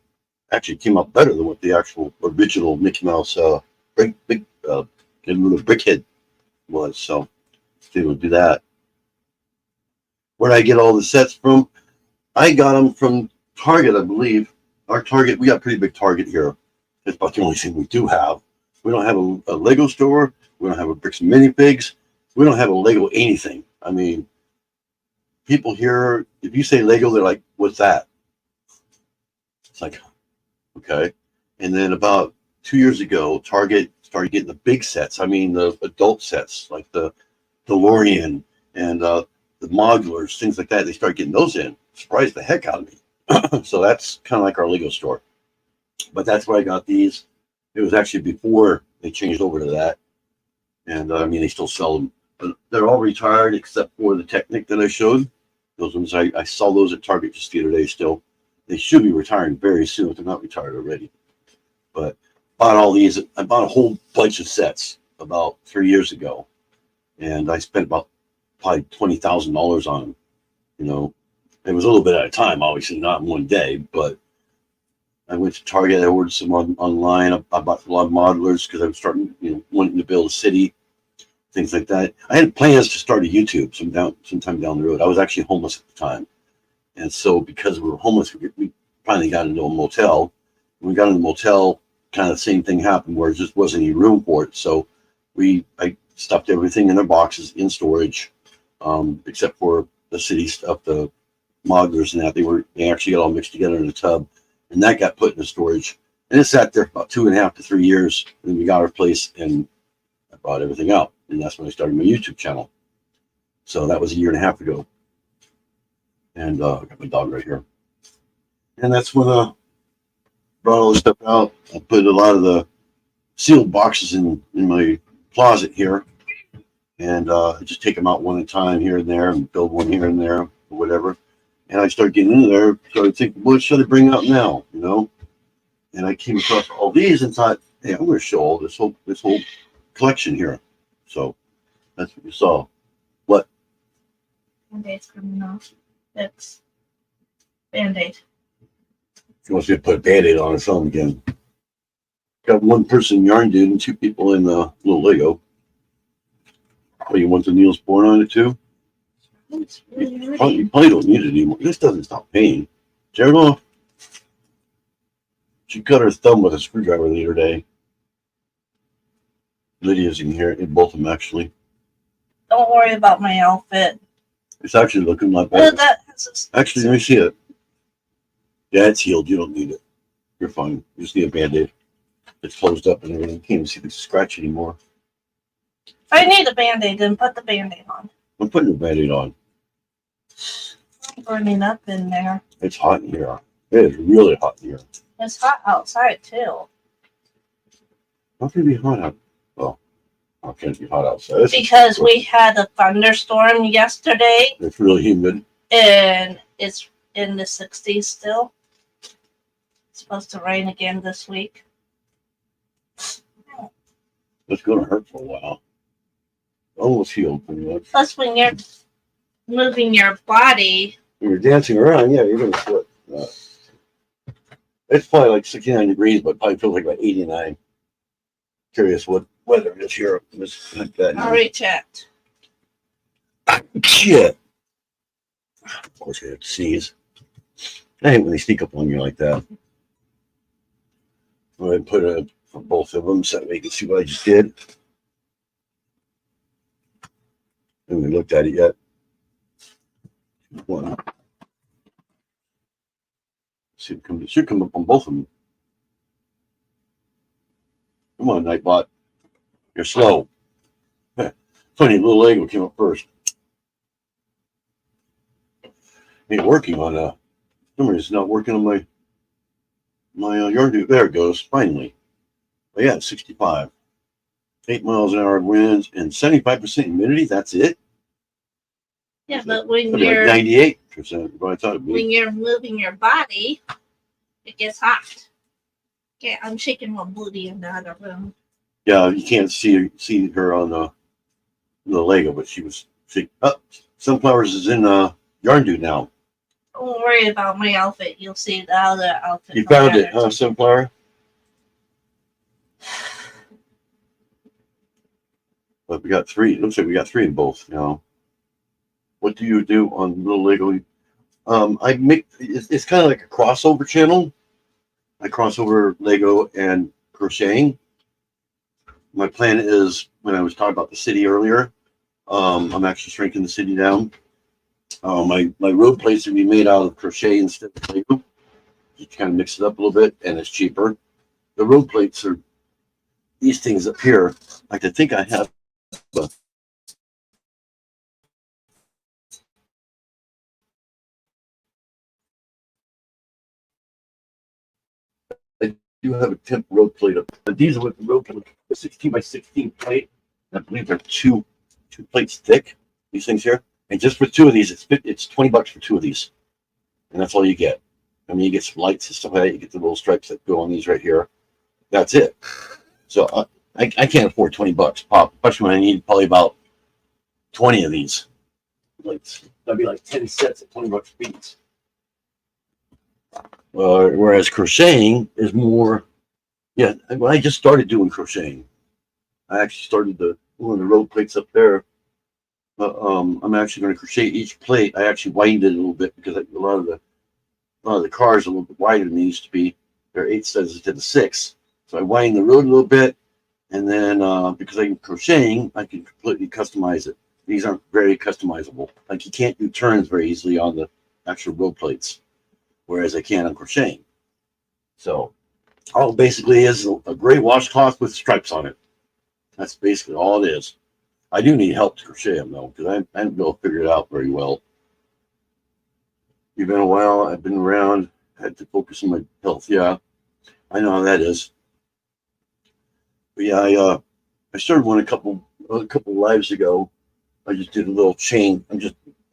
[SPEAKER 1] Actually, it came out better than what the actual original Mickey Mouse big little brickhead was. So, able to do that. Where did I get all the sets from? I got them from Target, I believe. Our Target, we got a pretty big Target here. It's about the only thing we do have. We don't have a Lego store. We don't have a Bricks and Minifigs. We don't have a Lego anything. I mean, people here, if you say Lego, they're like, what's that? It's like, okay. And then about 2 years ago, Target started getting the big sets. I mean, the adult sets, like the DeLorean and the modulars, things like that. They started getting those in. Surprised the heck out of me. So that's kind of like our Lego store. But that's where I got these. It was actually before they changed over to that. And I mean, they still sell them. But they're all retired except for the Technic that I showed. Those ones, I saw those at Target just the other day still. They should be retiring very soon if they're not retired already. But bought all these. I bought a whole bunch of sets about 3 years ago. And I spent about probably $20,000 on them, It was a little bit at a time, obviously not in one day, but I went to Target. I ordered some online. I bought a lot of modelers because I was starting, wanting to build a city, things like that. I had plans to start a YouTube sometime down the road. I was actually homeless at the time, and so because we were homeless, we finally got into a motel. When we got in the motel, kind of the same thing happened where it just wasn't any room for it. So I stuffed everything in their boxes in storage, except for the city stuff, the modelers and that. They actually got all mixed together in a tub, and that got put in the storage. And it sat there for about 2.5 to 3 years. And then we got our place, and I brought everything out, and that's when I started my YouTube channel. So that was a 1.5 years ago. And I got my dog right here. And that's when I brought all this stuff out. I put a lot of the sealed boxes in my closet here, and I just take them out one at a time here and there, and build one here and there, or whatever. And I started getting into there, so I think, what should I bring out now? And I came across all these and thought, hey, I'm going to show all this whole collection here. So that's what you saw. What?
[SPEAKER 2] Band-Aid's coming off. It's Band-Aid.
[SPEAKER 1] She wants me to put a Band-Aid on or something again. Got one person yarn dude and 2 people in little Lego. Oh, you want the Niels Bohr on it too?
[SPEAKER 2] It's really
[SPEAKER 1] You
[SPEAKER 2] pretty.
[SPEAKER 1] probably don't need it anymore. This doesn't stop pain. Tear it off. She cut her thumb with a screwdriver the other day. Lydia's in here, in both of them actually.
[SPEAKER 2] Don't worry about my outfit.
[SPEAKER 1] It's actually looking a lot better.
[SPEAKER 2] That has a
[SPEAKER 1] Actually, let me see it. Yeah, it's healed. You don't need it. You're fine. You just need a Band-Aid. It's closed up and everything. You can't even see the scratch anymore.
[SPEAKER 2] If I need a Band-Aid, then put the Band-Aid on.
[SPEAKER 1] I'm putting a Band-Aid on.
[SPEAKER 2] I'm burning up in there.
[SPEAKER 1] It's hot in here. It is really hot in here.
[SPEAKER 2] It's hot outside too.
[SPEAKER 1] How can it be hot out? Well, how can it be hot outside?
[SPEAKER 2] Because we had a thunderstorm yesterday
[SPEAKER 1] It's really humid.
[SPEAKER 2] and it's in the 60s still. It's supposed to rain again this week.
[SPEAKER 1] It's going to hurt for a while. Almost healed pretty much.
[SPEAKER 2] Plus, when you're moving your body,
[SPEAKER 1] When you're dancing around, yeah, you're going to sweat. It's probably like 69 degrees, but probably feels like about 89. Curious what weather it is here. It's like that.
[SPEAKER 2] I'll reach out.
[SPEAKER 1] Shit. Of course, you have to sneeze. I hate when they sneak up on you like that. I'm going to put it for both of them so that we can see what I just did. I haven't looked at it yet. One. See, it should come up on both of them. Come on, Nightbot. You're slow. Funny, little Lego came up first. Ain't working on somebody. It's not working on my yarn dude. There it goes. Finally. But yeah, 65. 8 miles an hour winds and 75% humidity. That's it.
[SPEAKER 2] Yeah, but when
[SPEAKER 1] That'd be
[SPEAKER 2] you're
[SPEAKER 1] like 98%. What I thought it'd be.
[SPEAKER 2] when you're moving your body, it gets hot. Okay, I'm shaking my booty in the other room.
[SPEAKER 1] Yeah, you can't see her on the Lego, but she. Sunflowers is in yarn dude now.
[SPEAKER 2] Don't worry about my outfit. You'll see the other outfit.
[SPEAKER 1] You found it, huh, Sunflower? But we got 3. It looks like we got 3 in both now. What do you do on little Lego? I make it's kind of like a crossover channel. I cross over Lego and crocheting. My plan is, when I was talking about the city earlier, I'm actually shrinking the city down. My road plates will be made out of crochet instead of Lego. You kind of mix it up a little bit, and it's cheaper. The road plates are these things up here. Like I think I have. I do have a temp road plate up. But these are with the road plate, the 16 by 16 plate. I believe they're two plates thick. These things here, and just for 2 of these, it's $20 for 2 of these, and that's all you get. I mean, you get some lights and stuff like that. You get the little stripes that go on these right here. That's it. So I can't afford $20 pop, especially when I need probably about 20 of these. that'd be like 10 sets at $20 each. Whereas crocheting is more, yeah. When I just started doing crocheting, I actually started one of the road plates up there. I'm actually going to crochet each plate. I actually widened it a little bit because a lot of the cars are a little bit wider than they used to be. They're 8 studs instead of 6. So I widened the road a little bit, and then because I'm crocheting, I can completely customize it. These aren't very customizable. Like you can't do turns very easily on the actual road plates, whereas I can on crocheting. So all it basically is a gray washcloth with stripes on it. That's basically all it is. I do need help to crochet them though, because I haven't been able to figure it out very well. It's been a while. I've been around. Had to focus on my health. Yeah, I know how that is. But yeah, I started one a couple lives ago. I just did a little chain.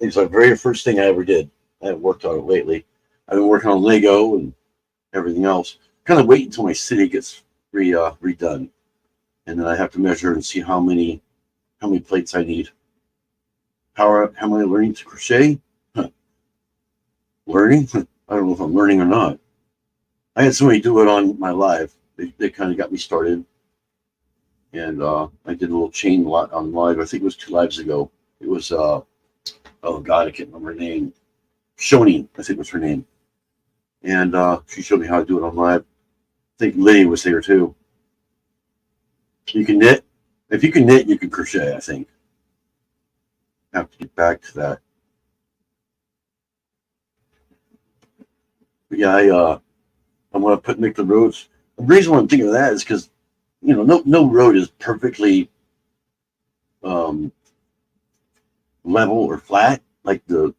[SPEAKER 1] It's the very first thing I ever did. I haven't worked on it lately. I've been working on Lego and everything else. Kind of wait until my city gets redone, and then I have to measure and see how many plates I need. How am I learning to crochet? Learning? I don't know if I'm learning or not. I had somebody do it on my live. They kind of got me started. And I did a little chain on live. I think it was 2 lives ago. It was, oh God, I can't remember her name. Shoni, I think was her name. And she showed me how to do it on live. I think Lydia was there too. You can knit. If you can knit, you can crochet, I think. I have to get back to that. But yeah, I want to make the roads. The reason why I'm thinking of that is because, no road is perfectly level or flat like the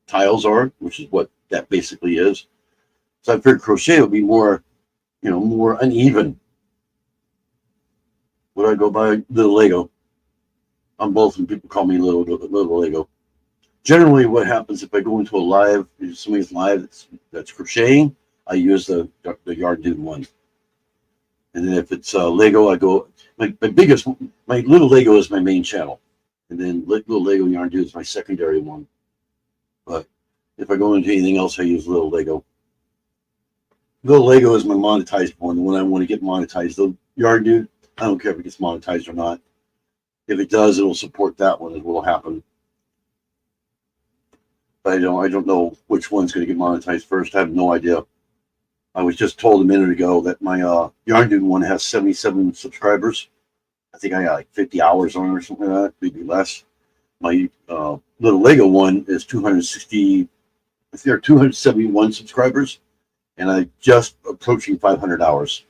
[SPEAKER 1] tiles are, which is what that basically is. So I figured crochet would be more uneven. Would I go by little Lego? I'm both, and people call me little Lego. Generally, what happens if I go into a live, if somebody's live that's crocheting, I use the Yarn Dude one. And then if it's Lego, I go, my little Lego is my main channel. And then little Lego Yarn Dude is my secondary one. But if I go into anything else, I use little Lego. Little Lego is my monetized one, the one I want to get monetized. The Yarn Dude, I don't care if it gets monetized or not. If it does, it'll support that one, it will happen. But I don't know which one's going to get monetized first. I have no idea. I was just told a minute ago that my Yarn Dude one has 77 subscribers. I think I got like 50 hours on it or something like that, maybe less. My little Lego one is 260. I think there are 271 subscribers, and I'm just approaching 500 hours.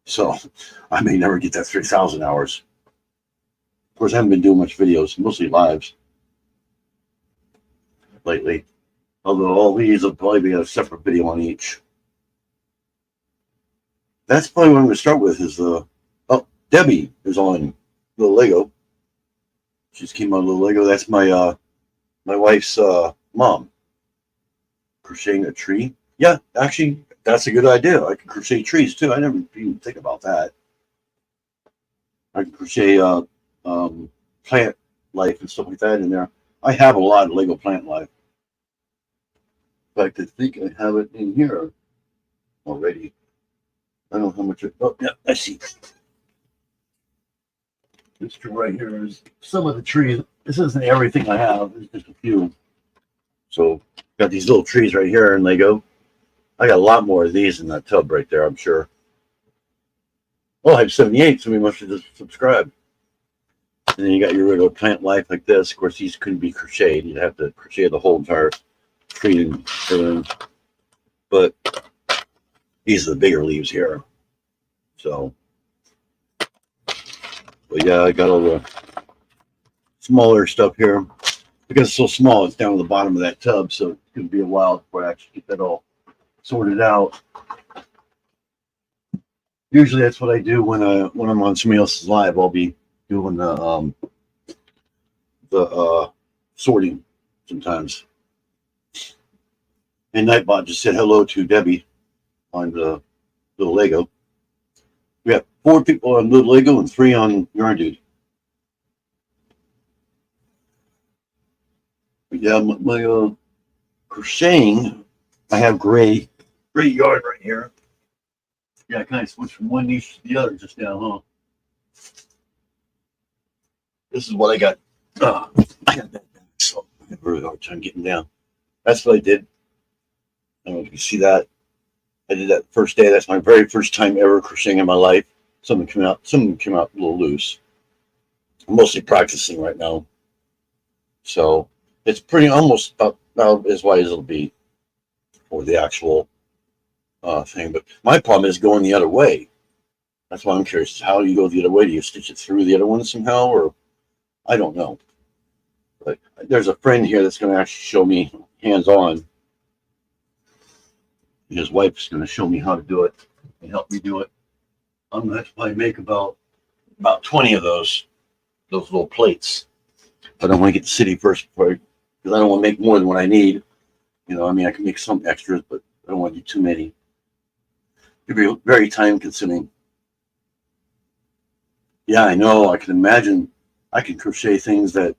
[SPEAKER 1] So I may never get that 3,000 hours. Of course, I haven't been doing much videos, mostly lives lately. Although all these will probably be a separate video on each. That's probably what I'm going to start with is Debbie is on Little Lego. She just came on Little Lego. That's my wife's mom. Crocheting a tree. Yeah, actually, that's a good idea. I can crochet trees too. I never even think about that. I can crochet plant life and stuff like that in there. I have a lot of Lego plant life. In fact, I think I have it in here already. I don't know how much. Oh, yeah, I see. This tree right here is some of the trees. This isn't everything I have. It's just a few. So, got these little trees right here in Lego. I got a lot more of these in that tub right there, I'm sure. Oh, I have 78. Somebody must have just subscribed. And then you got your little plant life like this. Of course, these couldn't be crocheted. You'd have to crochet the whole entire tree and everything. But these are the bigger leaves here. So, but yeah, I got all the smaller stuff here. Because it's so small, it's down to the bottom of that tub. So it's going to be a while before I actually get that all sorted out. Usually that's what I do when I'm on somebody else's live. I'll be doing the sorting sometimes. And Nightbot just said hello to Debbie on the Little Lego. We have 4 people on Little Lego and 3 on Yarn Dude. But yeah, my crocheting, I have gray yard right here. Yeah, I kind of switched from one niche to the other just now, huh? This is what I got. I got that back, so I have a really hard time getting down. That's what I did. I don't know if you can see that. I did that first day. That's my very first time ever crocheting in my life. Some came out a little loose. I'm mostly practicing right now. So it's pretty almost about as wide as it'll be for the actual thing. But my problem is going the other way. That's why I'm curious. How do you go the other way? Do you stitch it through the other one somehow? Or I don't know. But there's a friend here that's going to actually show me hands-on. His wife's going to show me how to do it and help me do it. I'm going to have to probably make about 20 of those little plates. But I want to get the city first because I don't want to make more than what I need. You know, I mean, I can make some extras, but I don't want to do too many. It'd be very time consuming. Yeah, I know. I can imagine I can crochet things that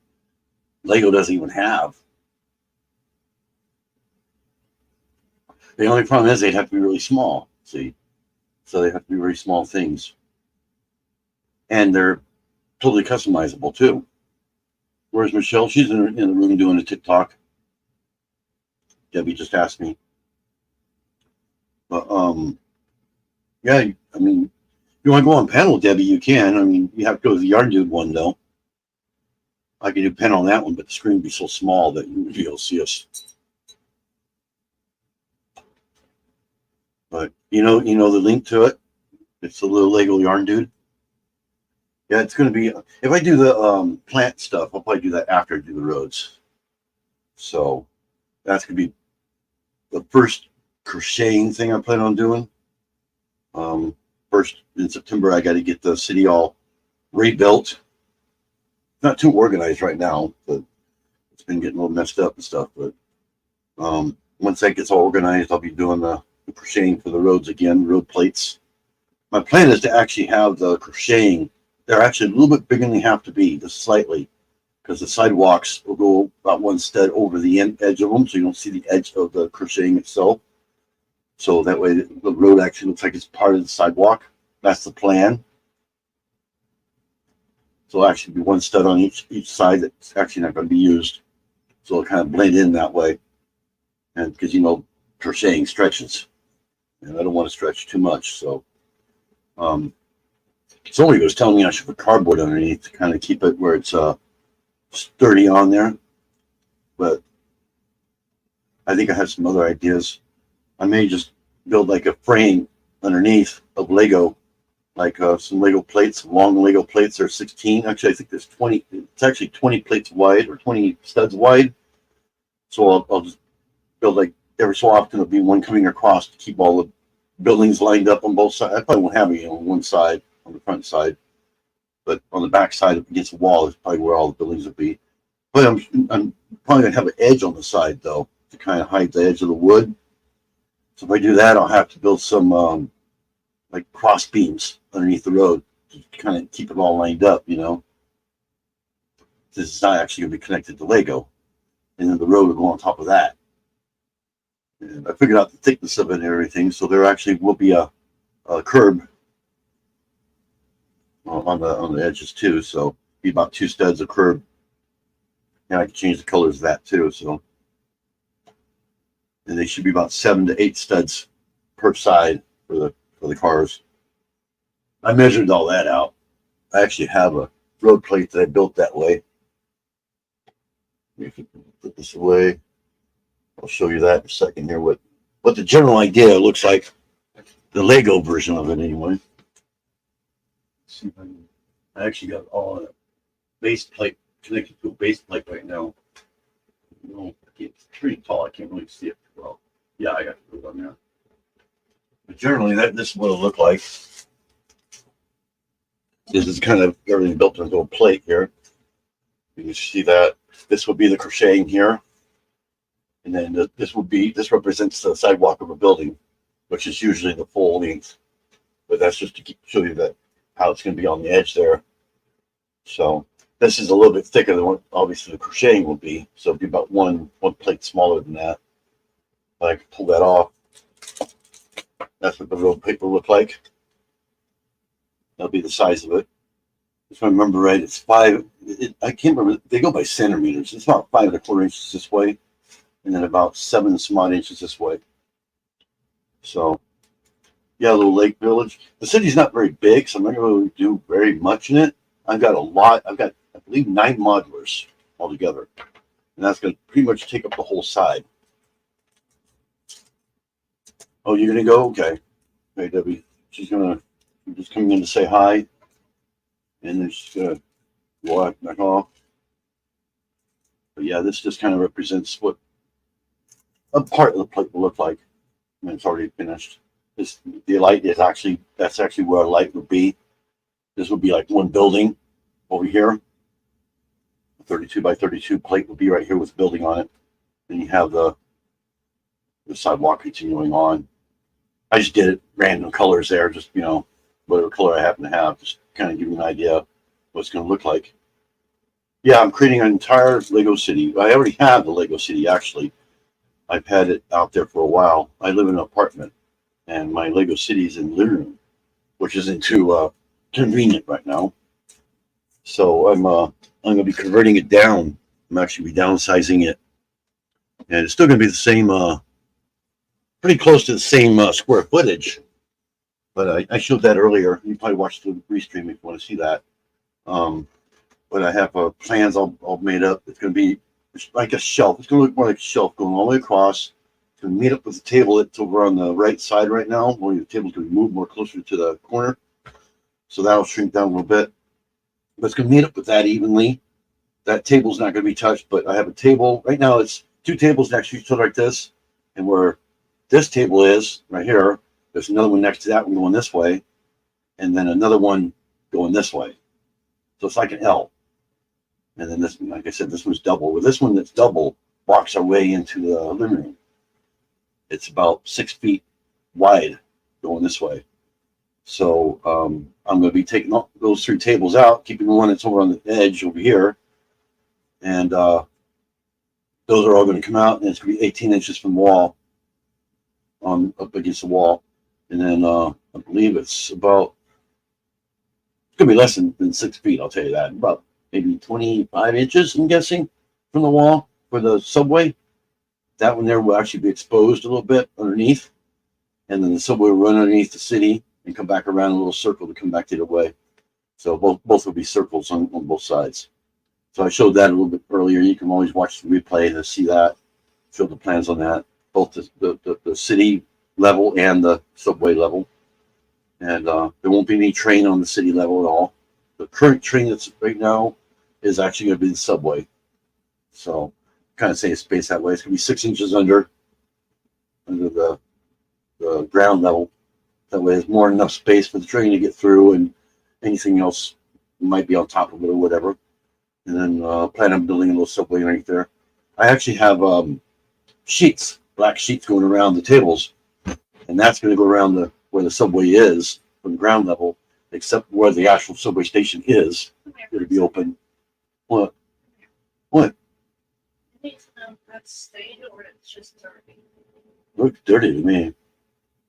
[SPEAKER 1] Lego doesn't even have. The only problem is they'd have to be really small, see? So they have to be very small things. And they're totally customizable too. Where's Michelle? She's in the room doing a TikTok. Debbie just asked me. But yeah, I mean, if you want to go on panel, Debbie, you can. I mean, you have to go to the Yarn Dude one though. I can do panel on that one, but the screen would be so small that you wouldn't be able to see us. But you know the link to it. It's the little Lego Yarn Dude. Yeah, it's going to be. If I do the plant stuff, I'll probably do that after I do the roads. So that's going to be the first crocheting thing I plan on doing. First in September, I got to get the city all rebuilt. Not too organized right now, but it's been getting a little messed up and stuff. But once that gets all organized, I'll be doing the crocheting for the roads again, road plates. My plan is to actually have the crocheting. They're actually a little bit bigger than they have to be, just slightly, because the sidewalks will go about one stud over the edge of them, so you don't see the edge of the crocheting itself. So that way the road actually looks like it's part of the sidewalk. That's the plan. So it'll actually be one stud on each side that's actually not going to be used. So it'll kind of blend in that way. And because, crocheting stretches. And I don't want to stretch too much. So somebody was telling me I should put cardboard underneath to kind of keep it where it's sturdy on there. But I think I have some other ideas. I may just build like a frame underneath of Lego, like some Lego plates, long Lego plates. There's 16. Actually, I think there's 20. It's actually 20 plates wide or 20 studs wide. So I'll just build like every so often there'll be one coming across to keep all the buildings lined up on both sides. I probably won't have any on one side, on the front side, but on the back side up against the wall is probably where all the buildings will be. But I'm probably gonna have an edge on the side though to kind of hide the edge of the wood. So if I do that, I'll have to build some like cross beams underneath the road to kind of keep it all lined up, This is not actually gonna be connected to Lego, and then the road will go on top of that. And I figured out the thickness of it and everything, so there actually will be a curb on the edges too. So be about 2 studs of curb, and I can change the colors of that too. So, and they should be about 7 to 8 studs per side for the cars. I measured all that out. I actually have a road plate that I built that way. Let me put this away. I'll show you that in a second here, what the general idea looks like, the Lego version of it anyway. Let's see if I actually got all a base plate connected to a base plate right now. It's pretty tall, I can't really see it well. Yeah, I got to put it on there. But generally, this is what it'll look like. This is kind of everything built into a little plate here. You can see that. This will be the crocheting here. And then this represents the sidewalk of a building, which is usually the full length. But that's just to show you that how it's going to be on the edge there. So This is a little bit thicker than what obviously the crocheting will be, so it'll be about one plate smaller than that. But I can pull that off. That's what the real paper will look like. That'll be the size of it. If I remember right, it's I can't remember. They go by centimeters. It's about 5¼ inches this way, and then about 7 some odd inches this way. So, yeah, a little lake village. The city's not very big, so I'm not going to do very much in it. I've got a lot. I've got, I believe, 9 modulars altogether, and that's going to pretty much take up the whole side. Oh, you're going to go? Okay. Okay, Debbie. She's just coming in to say hi, and then she's going to walk back off. But yeah, this just kind of represents what a part of the plate will look like when it's already finished. The light is that's actually where a light would be. This would be like one building over here. A 32 by 32 plate would be right here with the building on it. Then you have the sidewalk continuing on. I just did it random colors there, just whatever color I happen to have, just kind of give you an idea of what it's going to look like. Yeah, I'm creating an entire Lego city. I already have the Lego city actually. I've had it out there for a while. I live in an apartment, and my Lego city is in the living room, which isn't too convenient right now. So I'm going to be converting it down. I'm actually be downsizing it, and it's still going to be the same, pretty close to the same square footage. But I showed that earlier. You probably watched the restream if you want to see that. But I have plans all made up. It's going to be like a shelf. It's going to look more like a shelf going all the way across. It's going to meet up with the table that's over on the right side right now. Only the table's going to move more closer to the corner. So that'll shrink down a little bit. But it's going to meet up with that evenly. That table's not going to be touched, but I have a table. Right now it's 2 tables next to each other like this. And where this table is, right here, there's another one next to that one going this way. And then another one going this way. So it's like an L. And then this, like I said, this one's double. With this one that's double, walks our way into the living room. It's about 6 feet wide going this way. So I'm going to be taking those 3 tables out, keeping the one that's over on the edge over here. And those are all going to come out, and it's going to be 18 inches from the wall, up against the wall. And then I believe it's about, it's going to be less than 6 feet, I'll tell you that. About maybe 25 inches, I'm guessing, from the wall for the subway. That one there will actually be exposed a little bit underneath. And then the subway will run underneath the city and come back around a little circle to come back the other way. So both will be circles on both sides. So I showed that a little bit earlier. You can always watch the replay to see that, show the plans on that, both the city level and the subway level. And there won't be any train on the city level at all. The current train that's right now is actually going to be the subway. So kind of save space that way. It's going to be 6 inches under the ground level. That way there's more than enough space for the train to get through, and anything else might be on top of it or whatever. And then plan on building a little subway underneath there. I actually have sheets, black sheets going around the tables, and that's going to go around where the subway is from ground level, except where the actual subway station is. It'll be open. What? What?
[SPEAKER 2] I need to know if that's stained or it's just dirty.
[SPEAKER 1] Looks dirty to me.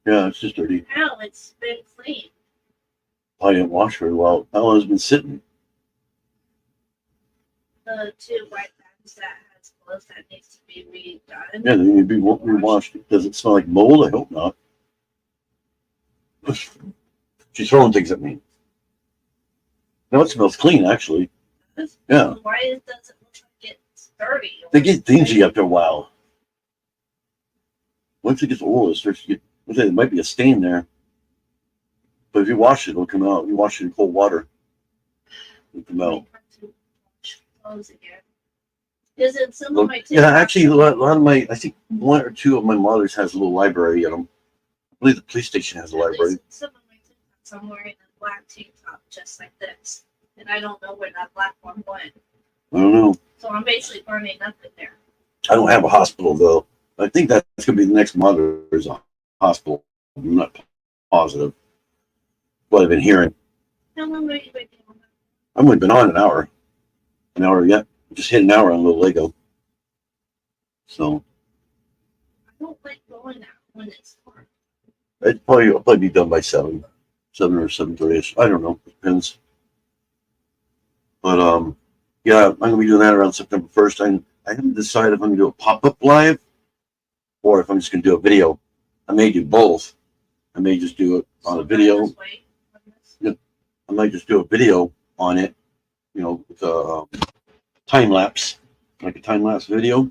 [SPEAKER 1] Yeah, it's just dirty.
[SPEAKER 2] No, it's been clean.
[SPEAKER 1] I didn't wash very well. How long has it been sitting?
[SPEAKER 2] The 2 white bags that has clothes that needs to be redone.
[SPEAKER 1] Yeah, they need to be rewashed. Does it smell like mold? I hope not. She's throwing things at me. No, it smells clean, actually. Yeah.
[SPEAKER 2] Why does it look like it's dirty?
[SPEAKER 1] They get dingy after a while. Once it gets old, it starts to get. There might be a stain there. But if you wash it, it'll come out. You wash it in cold water, it'll come out.
[SPEAKER 2] Clothes again. Is it some of my
[SPEAKER 1] Yeah, actually, a lot of my, I think 1 or 2 of my mothers has a little library in them. I believe the police station has a library.
[SPEAKER 2] Some of my TikToks I'm wearing a black tank top just like this, and I don't know where that black one went.
[SPEAKER 1] I don't know.
[SPEAKER 2] So I'm basically burning nothing there.
[SPEAKER 1] I don't have a hospital though. I think that's going to be the next mother's hospital. I'm not positive. What I've been hearing.
[SPEAKER 2] How long have you been doing that?
[SPEAKER 1] I've only been on an hour. An hour yet. Just hit an hour on a little Lego. So
[SPEAKER 2] I don't like going out when it's dark.
[SPEAKER 1] I'll probably be done by 7 or 7:30ish. I don't know. Depends. But yeah, I'm gonna be doing that around September 1st. I haven't decided if I'm gonna do a pop-up live or if I'm just gonna do a video. I may do both. I may just do it on a video.
[SPEAKER 2] Just wait on this.
[SPEAKER 1] I might just do a video on it, with a time lapse, like a time lapse video.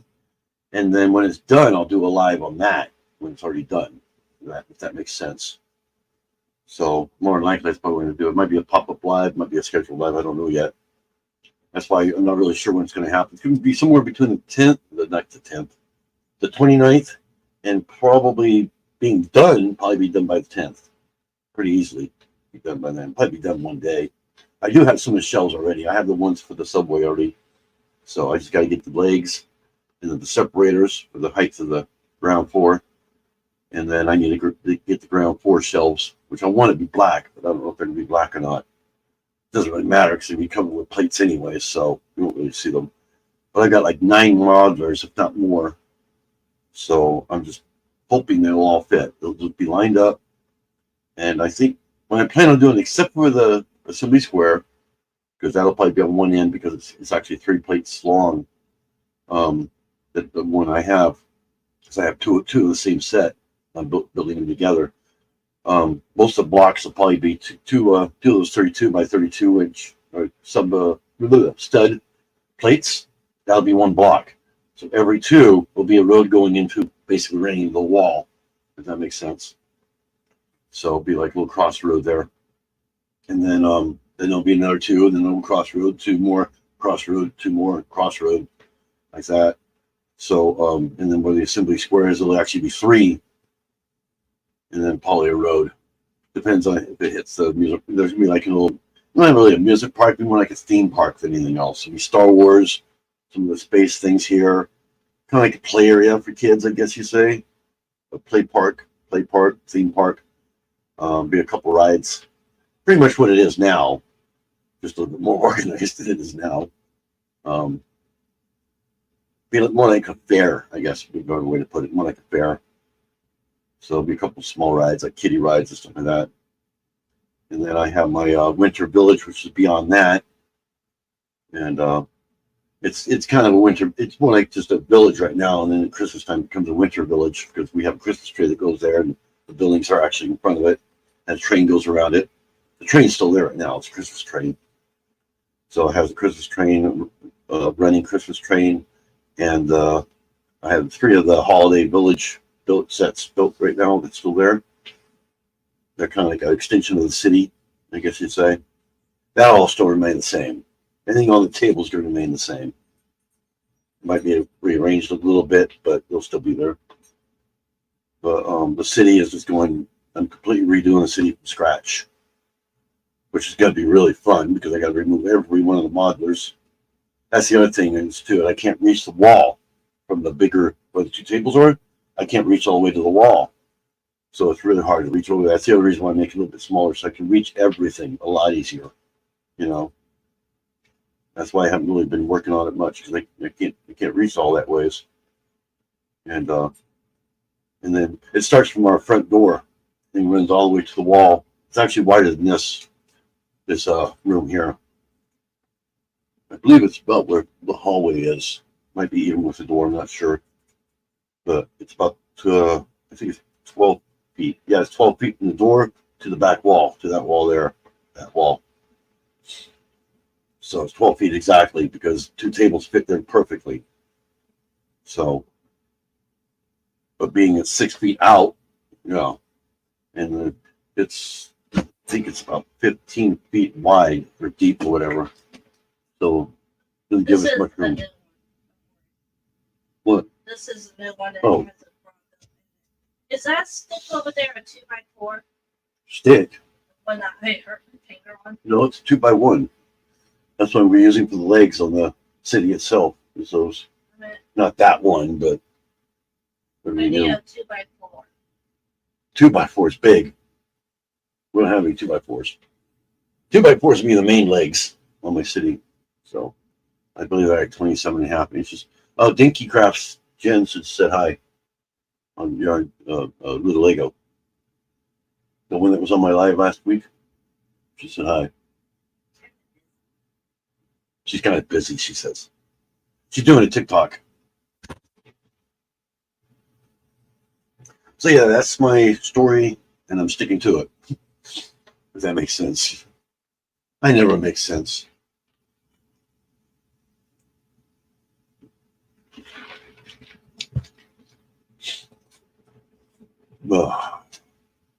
[SPEAKER 1] And then when it's done, I'll do a live on that when it's already done. If that makes sense. So more than likely, that's probably what I'm going to do. It might be a pop-up live, might be a scheduled live. I don't know yet. That's why I'm not really sure when it's going to happen. It's going to be somewhere between the 10th, the 29th, and probably be done by the 10th. Pretty easily be done by then. Probably be done one day. I do have some of the shelves already. I have the ones for the subway already. So I just got to get the legs and then the separators for the height of the ground floor. And then I need to get the ground floor shelves, which I want to be black, but I don't know if they're going to be black or not. It doesn't really matter because they'll be covered with plates anyway, so you won't really see them. But I got like 9 modulars, if not more. So I'm just hoping they'll all fit. They'll just be lined up. And I think what I plan on doing, except for the assembly square, because that'll probably be on one end because it's actually 3 plates long. The one I have, because I have two of the same set. I'm building them together. Most of the blocks will probably be two of those 32 by 32 inch or stud plates. That'll be one block. So every 2 will be a road going into basically running the wall, if that makes sense. So it'll be like a little crossroad there. And then there'll be another 2, and then a little crossroad, 2 more, crossroad, 2 more, crossroad, like that. So, and then where the assembly square is, it'll actually be 3. And then probably a road. Depends on if it hits the music. There's gonna be like a little, not really a music park, but more like a theme park than anything else. It'll be Star Wars, some of the space things here, kind of like a play area for kids, I guess you say. A play park, theme park. Be a couple rides. Pretty much what it is now, just a little bit more organized than it is now. Be more like a fair, I guess would be a way to put it. More like a fair. So there'll be a couple small rides, like kiddie rides and stuff like that. And then I have my winter village, which is beyond that. And it's kind of a winter. It's more like just a village right now, and then at Christmas time it becomes a winter village because we have a Christmas tree that goes there, and the buildings are actually in front of it, and a train goes around it. The train's still there right now. It's a Christmas train. So it has a Christmas train, running Christmas train, and I have 3 of the holiday village sets built right now that's still there. They're kind of like an extension of the city, I guess you'd say. That'll all still remain the same. Anything on the table is going to remain the same. Might be rearranged a little bit, but they'll still be there. But the city is just going, I'm completely redoing the city from scratch, which is going to be really fun because I got to remove every one of the modulars. That's the other thing is too, I can't reach the wall from the bigger, where the 2 tables are. I can't reach all the way to the wall. So it's really hard to reach over. That's the other reason why I make it a little bit smaller, so I can reach everything a lot easier. That's why I haven't really been working on it much, because I can't reach all that ways. And then it starts from our front door and runs all the way to the wall. It's actually wider than this room here. I believe it's about where the hallway is. Might be even with the door, I'm not sure. But it's about, I think it's 12 feet. Yeah, it's 12 feet from the door to the back wall, to that wall there, that wall. So it's 12 feet exactly because 2 tables fit there perfectly. So, but being at 6 feet out, and I think it's about 15 feet wide or deep or whatever. So it doesn't give us much room. What?
[SPEAKER 2] This is the new one. That
[SPEAKER 1] Oh.
[SPEAKER 2] has a front. Is that stick over there a 2x4?
[SPEAKER 1] Stick?
[SPEAKER 2] When that her finger one?
[SPEAKER 1] No, it's 2x1. That's what we're using for the legs on the city itself. Is those, not that one, but
[SPEAKER 2] I need a 2x4.
[SPEAKER 1] 2x4 is big. We don't have any 2x4s. 2x4s would be the main legs on my city. So I believe they're like 27.5 inches. Oh, Dinky Crafts Jen said hi on your little Lego. The one that was on my live last week. She said hi. She's kind of busy, she says. She's doing a TikTok. So yeah, that's my story, and I'm sticking to it. If that makes sense. I never make sense. Ugh.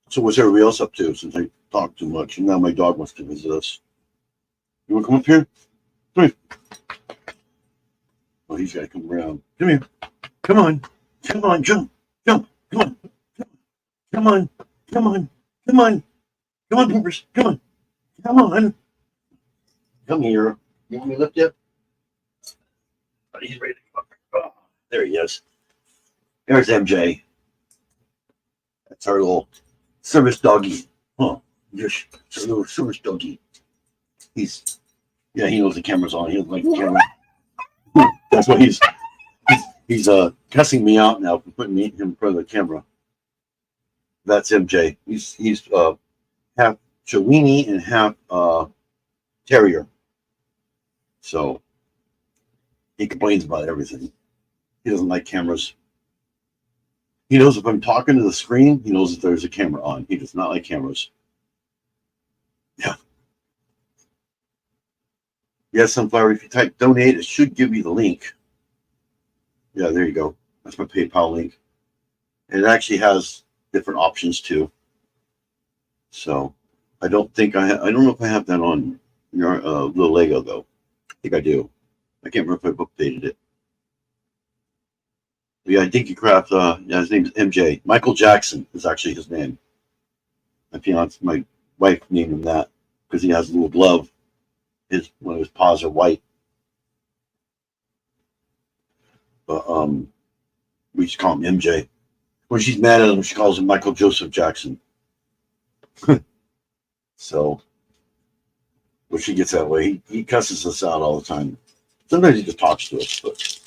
[SPEAKER 1] So what's everybody else up to since I talk too much? And now my dog wants to visit us. You want to come up here? Come here. Oh, he's got to come around. Come here. Come on. Come on. Jump. Jump. Come on. Come on. Come on. Come on. Come on, Poopers. Come on. Come on. Come here. You want me to lift you? Oh, he's ready to come up. Oh, there he is. There's MJ. That's our little service doggy. Huh. Just a little service doggy. He knows the camera's on. He doesn't like the camera. That's what he's cussing me out now for putting me in front of the camera. That's MJ. He's half Chiweenie and half terrier. So he complains about everything. He doesn't like cameras. He knows if I'm talking to the screen, he knows that there's a camera on. He does not like cameras. Yeah. Yes, Sunflower, if you type donate, it should give you the link. Yeah, there you go. That's my PayPal link. And it actually has different options too. So I don't know if I have that on your little Lego though. I think I do. I can't remember if I've updated it. But yeah, Dinky Craft, his name's MJ. Michael Jackson is actually his name. My wife named him that because he has a little glove. One of his paws are white. But we just call him MJ. When she's mad at him, she calls him Michael Joseph Jackson. So, when she gets that way, he cusses us out all the time. Sometimes he just talks to us, but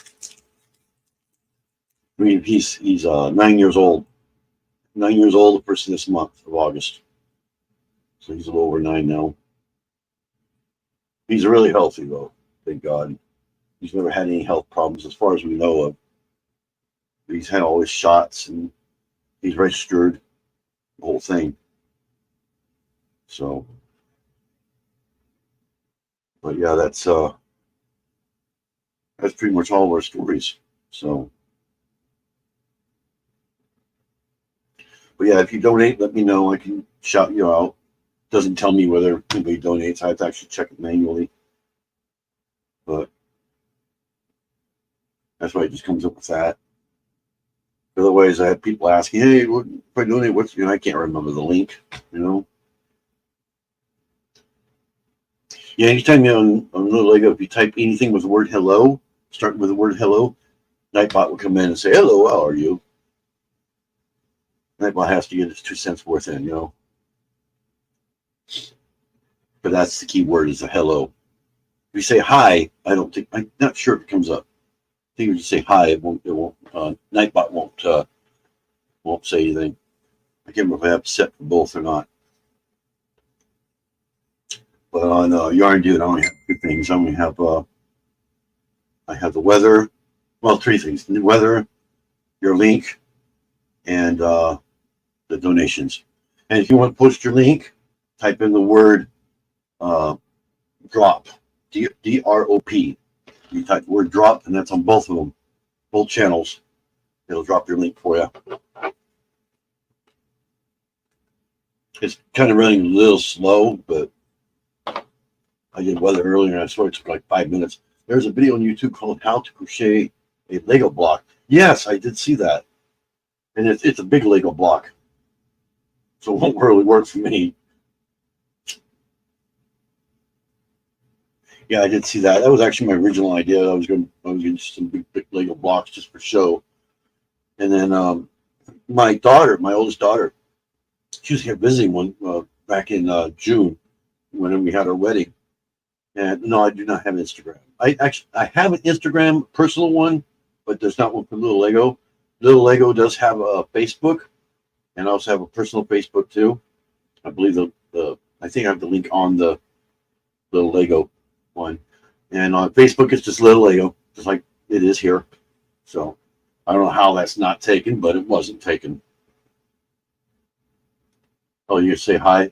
[SPEAKER 1] I mean, he's 9 years old. 9 years old, the first of this month of August. So he's a little over 9 now. He's really healthy though, thank God. He's never had any health problems as far as we know of. He's had all his shots and he's registered the whole thing. So, but yeah, that's pretty much all of our stories. So, but yeah, if you donate, let me know. I can shout you out. Doesn't tell me whether anybody donates. I have to actually check it manually. But that's why it just comes up with that. Otherwise, I had people asking, "Hey, what if I donate? What's I can't remember the link, Yeah, anytime you're on Little Lego, if you type anything with the word hello, starting with the word hello, Nightbot will come in and say, "Hello, how are you?" Nightbot has to get his 2 cents worth in, But that's the key word is a hello. If you say hi, I'm not sure if it comes up. I think if you say hi, it won't. Nightbot won't say anything. I can't remember if I have it set for both or not. But on Yarn Dude, I only have 2 things. I only have I have the weather. Well, 3 things: the weather, your link, and the donations. And if you want to post your link, type in the word drop, D-R-O-P. You type the word drop, and that's on both of them, both channels. It'll drop your link for you. It's kind of running a little slow, but I did weather earlier, and I saw it took like 5 minutes. There's a video on YouTube called How to Crochet a Lego Block. Yes, I did see that. And it's a big Lego block. So it won't really work for me. Yeah, I did see that. That was actually my original idea. I was going to do some big Lego blocks just for show. And then my oldest daughter, she was here visiting back in June when we had our wedding. And no, I do not have Instagram. I have an Instagram personal one, but there's not one for Little Lego. Little Lego does have a Facebook, and I also have a personal Facebook too. I believe the I think I have the link on the Little Lego one, and on Facebook it's just Little Lego, just like it is here. So I don't know how that's not taken, but it wasn't taken. Oh, you say hi?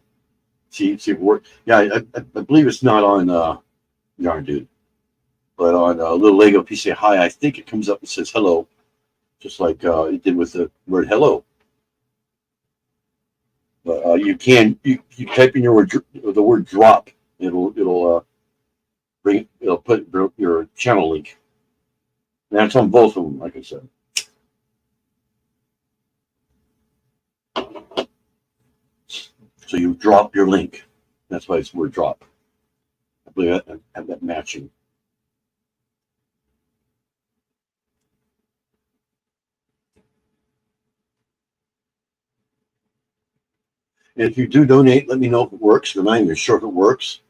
[SPEAKER 1] See if it work? Yeah, I believe it's not on Yarn Dude, but on Little Lego. If you say hi, I think it comes up and says hello, just like it did with the word hello. But you type in the word drop. It'll put your channel link. And that's on both of them, like I said. So you drop your link. That's why it's the word drop. I believe I have that matching. And if you do donate, let me know if it works. I'm not even sure if it works.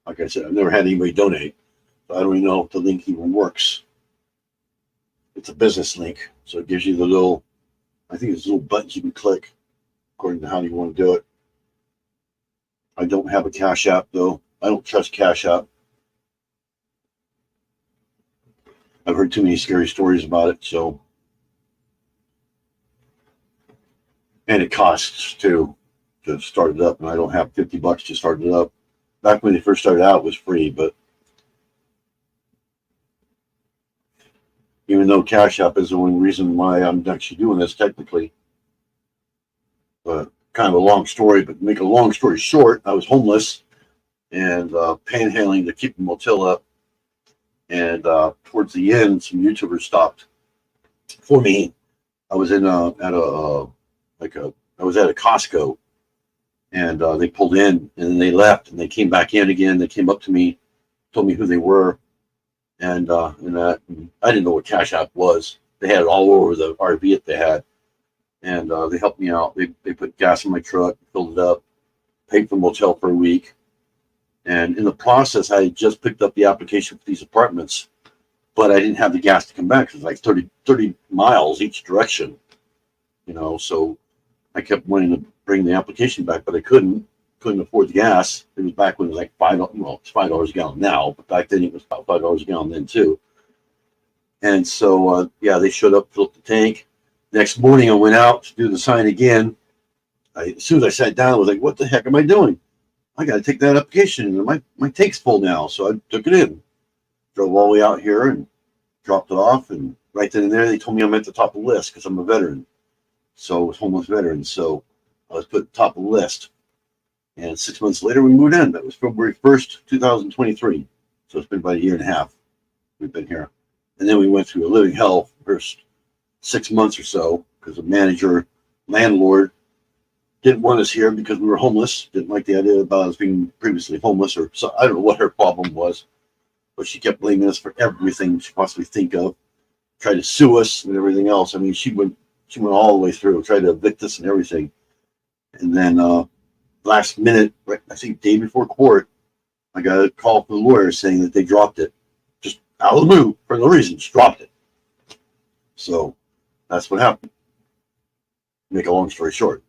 [SPEAKER 1] Like I said, I've never had anybody donate. So I don't even know if the link even works. It's a business link. So it gives you the little, I think it's little buttons you can click according to how you want to do it. I don't have a Cash App though. I don't trust Cash App. I've heard too many scary stories about it. So, and it costs too to start it up, and I don't have $50 to start it up. Back when they first started out, it was free, but even though Cash App is the only reason why I'm actually doing this technically. But kind of a long story, but to make a long story short, I was homeless and panhandling to keep the motel up. And towards the end, some YouTubers stopped for me. I was in I was at a Costco, and they pulled in and then they left and they came back in again. They came up to me, told me who they were, and I didn't know what Cash App was. They had it all over the RV that they had, and they helped me out. They put gas in my truck, filled it up, paid for the motel for a week, and in the process, I had just picked up the application for these apartments, but I didn't have the gas to come back. It was like 30 miles each direction, so I kept wanting to bring the application back, but I couldn't afford the gas. It was back when it was like $5. Well, it's $5 a gallon now, but back then it was about $5 a gallon then too. And so, they showed up, filled the tank. Next morning, I went out to do the sign again. As soon as I sat down, I was like, what the heck am I doing? I got to take that application, and my tank's full now. So I took it in, drove all the way out here and dropped it off. And right then and there, they told me I'm at the top of the list because I'm a veteran. So I was homeless veteran. So I was put at the top of the list. And 6 months later, we moved in. That was February 1st, 2023. So it's been about a year and a half we've been here. And then we went through a living hell for the first 6 months or so because the landlord, didn't want us here because we were homeless. Didn't like the idea about us being previously homeless, or so. I don't know what her problem was, but she kept blaming us for everything she possibly think of. Tried to sue us and everything else. I mean, she went all the way through, tried to evict us and everything. And then last minute, right, I think day before court, I got a call from the lawyer saying that they dropped it, just out of the blue for no reason, just dropped it. So that's what happened. Make a long story short.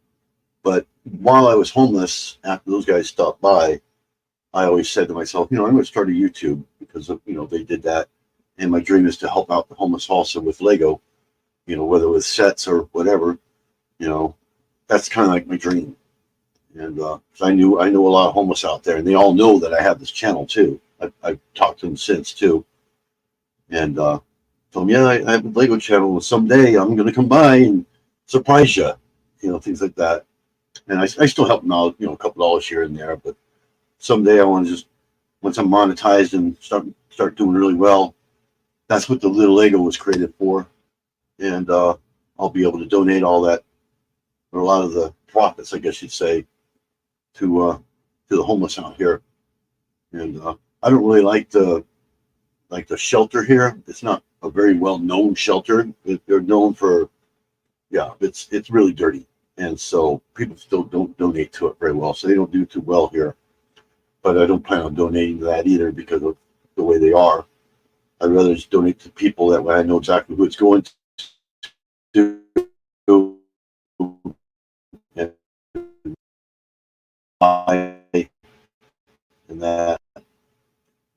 [SPEAKER 1] But while I was homeless, after those guys stopped by, I always said to myself, I'm going to start a YouTube because of, they did that. And my dream is to help out the homeless also with Lego, whether with sets or whatever, that's kind of like my dream. And I know a lot of homeless out there, and they all know that I have this channel too. I've talked to them since too. And told them, yeah, I have a Lego channel, and someday I'm going to come by and surprise you, things like that. And I still help them out, a couple dollars here and there. But someday I want to just, once I'm monetized and start doing really well, that's what the Little Lego was created for. And I'll be able to donate all that, or a lot of the profits, I guess you'd say, to the homeless out here. And I don't really like the shelter here. It's not a very well known shelter. They're known for, it's really dirty. And so people still don't donate to it very well. So they don't do too well here. but I don't plan on donating to that either because of the way they are. I'd rather just donate to people that way I know exactly who it's going to, and buy and that.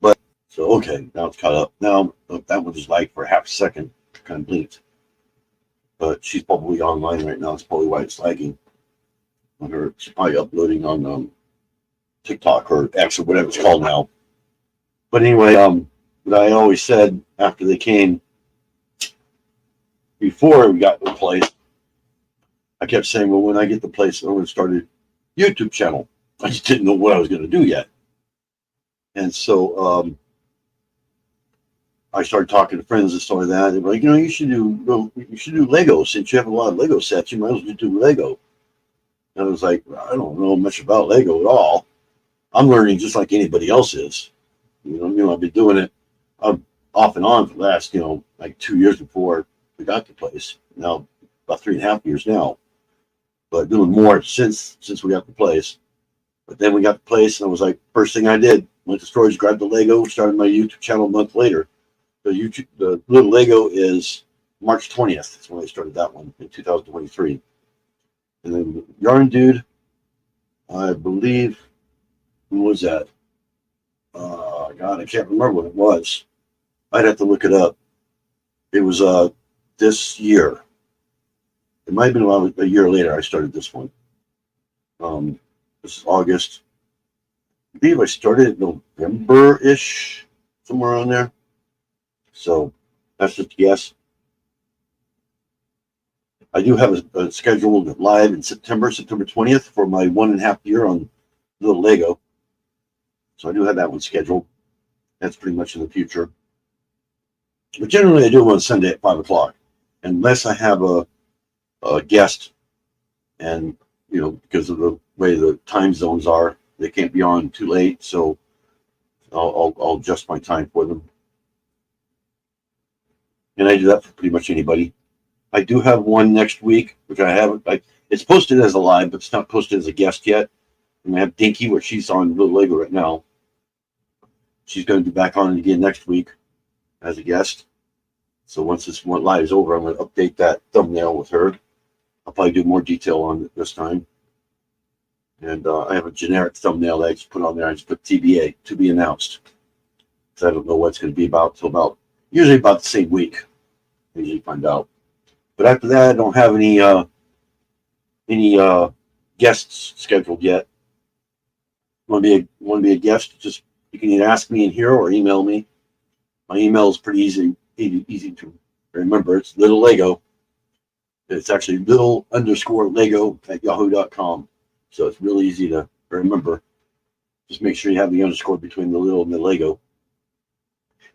[SPEAKER 1] But so okay, now it's caught up. Now that one just lagged for a half a second, kind of blinked. But she's probably online right now. That's probably why it's lagging. On her, she's probably uploading on TikTok or X or whatever it's called now. But anyway, what I always said after they came, before we got the place, I kept saying, well, when I get the place, I'm going to start a YouTube channel. I just didn't know what I was going to do yet. And so I started talking to friends and stuff like that. They're like, you should do Lego. Since you have a lot of Lego sets, you might as well do Lego. And I was like, I don't know much about Lego at all. I'm learning just like anybody else is. I've been doing it off and on for the last, like 2 years before we got the place. Now, about 3.5 years now. But doing more since we got the place. But then we got the place, and I was like, first thing I did, went to storage, grabbed the Lego, started my YouTube channel a month later. The little Lego is March 20th. That's when I started that one in 2023. And then Yarn Dude, I believe, when was that? God, I can't remember what it was. I'd have to look it up. It was this year. It might have been about a year later I started this one. This is August. I believe I started in November-ish, somewhere around there. So that's just a guess. I do have a scheduled live in September 20th for my 1.5 year on Little Lego. So I do have that one scheduled. That's pretty much in the future. But generally I do them on Sunday at 5 o'clock. Unless I have a guest, and because of the way the time zones are, they can't be on too late, so I'll adjust my time for them. And I do that for pretty much anybody. I do have one next week, which I haven't. It's posted as a live, but it's not posted as a guest yet. And I have Dinky, where she's on Little Lego right now. She's going to be back on again next week as a guest. So once this one live is over, I'm going to update that thumbnail with her. I'll probably do more detail on it this time. And I have a generic thumbnail that I just put on there. I just put TBA, to be announced. Because I don't know what it's going to be about till usually about the same week. I usually find out. But after that, I don't have any guests scheduled yet. Want to be a guest? Just you can either ask me in here or email me. My email is pretty easy to remember. It's Little Lego. It's actually little_Lego@yahoo.com. So it's really easy to remember. Just make sure you have the underscore between the little and the Lego.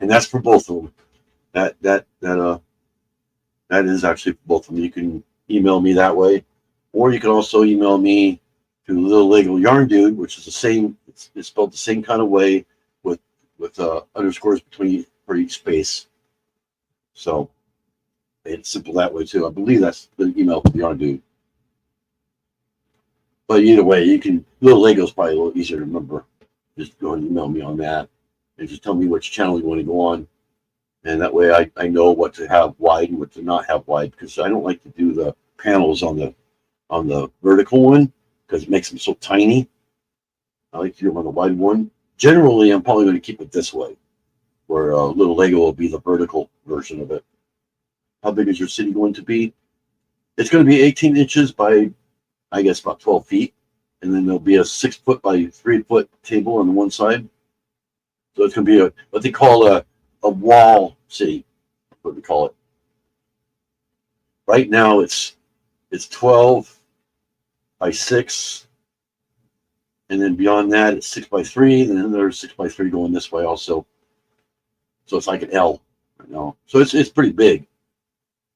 [SPEAKER 1] And that's for both of them. That is actually for both of them. You can email me that way, or you can also email me to Little Lego Yarn Dude, which is the same. It's spelled the same kind of way with underscores between for each space. So it's simple that way too. I believe that's the email for the Yarn Dude. But either way, Little Lego is probably a little easier to remember. Just go and email me on that, and just tell me which channel you want to go on. And that way I know what to have wide and what to not have wide, because I don't like to do the panels on the vertical one because it makes them so tiny. I like to do them on the wide one. Generally, I'm probably going to keep it this way, where Little Lego will be the vertical version of it. How big is your city going to be? It's going to be 18 inches by, I guess, about 12 feet. And then there'll be a 6 foot by 3 foot table on the one side. So it's going to be what they call a wall city, what we call it. Right now it's 12 by 6, and then beyond that it's 6 by 3, and then there's 6 by 3 going this way also. So it's like an L right now. So it's pretty big,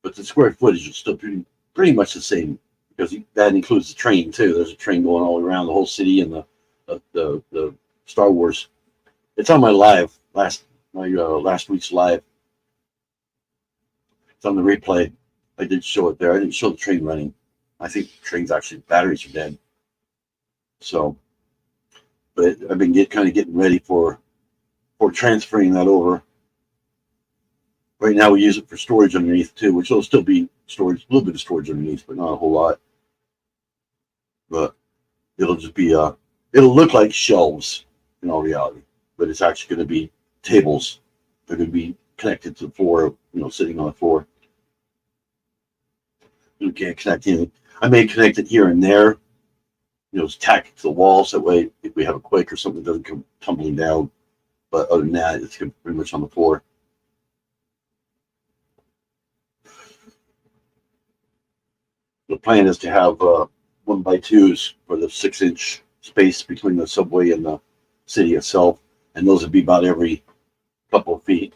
[SPEAKER 1] but the square footage is still pretty much the same, because that includes the train too. There's a train going all around the whole city, and the Star Wars. It's on my live last week's live. It's on the replay. I did show it there. I didn't show the train running. I think the train's actually batteries are dead. So but I've been getting ready for transferring that over. Right now we use it for storage underneath too, which will still be storage, a little bit of storage underneath, but not a whole lot. But it'll just be it'll look like shelves in all reality, but it's actually going to be tables. They're going to be connected to the floor, sitting on the floor. You can't connect anything. I may connect it here and there, tack it to the wall, so that way if we have a quake or something, it doesn't come tumbling down. But other than that, it's pretty much on the floor. The plan is to have 1x2s for the 6-inch space between the subway and the city itself, and those would be about every couple of feet.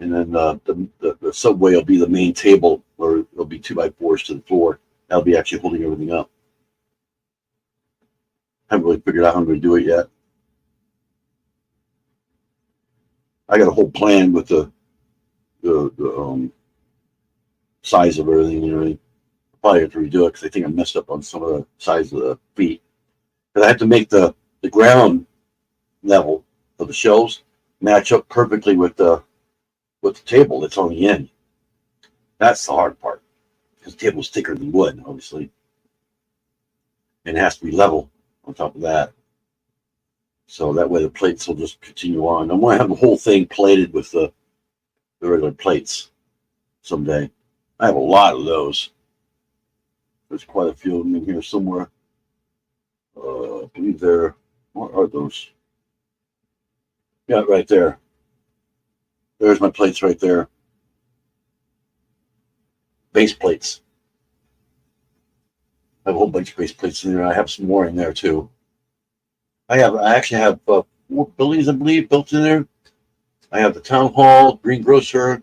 [SPEAKER 1] And then the subway will be the main table, or it'll be 2x4s to the floor. That'll be actually holding everything up. Haven't really figured out how I'm going to do it yet. I got a whole plan with the size of everything and everything. I'll probably have to redo it because I think I messed up on some of the size of the feet. But I have to make the ground level of the shelves match up perfectly with the table that's on the end. That's the hard part, because the table's thicker than wood, obviously, and it has to be level on top of that. So that way the plates will just continue on. I'm going to have the whole thing plated with the regular plates someday. I have a lot of those. There's quite a few of them in here somewhere. I believe what are those? Yeah, right there. There's my plates right there. Base plates. I have a whole bunch of base plates in there. I have some more in there too. I actually have 4 buildings, I believe, built in there. I have the town hall, greengrocer,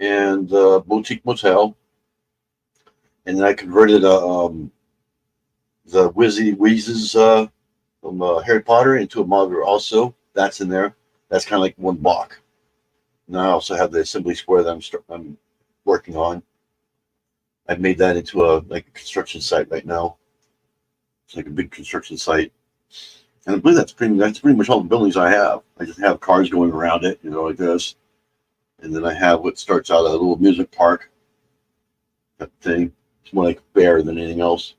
[SPEAKER 1] and boutique motel. And then I converted the Wizzy Wheezes from Harry Potter into a modular also. That's in there. That's kind of like one block. And I also have the assembly square that I'm working on. I've made that into a construction site right now. It's like a big construction site. And I believe that's pretty much all the buildings I have. I just have cars going around it, like this. And then I have what starts out a little music park. That thing. It's more like a fair than anything else.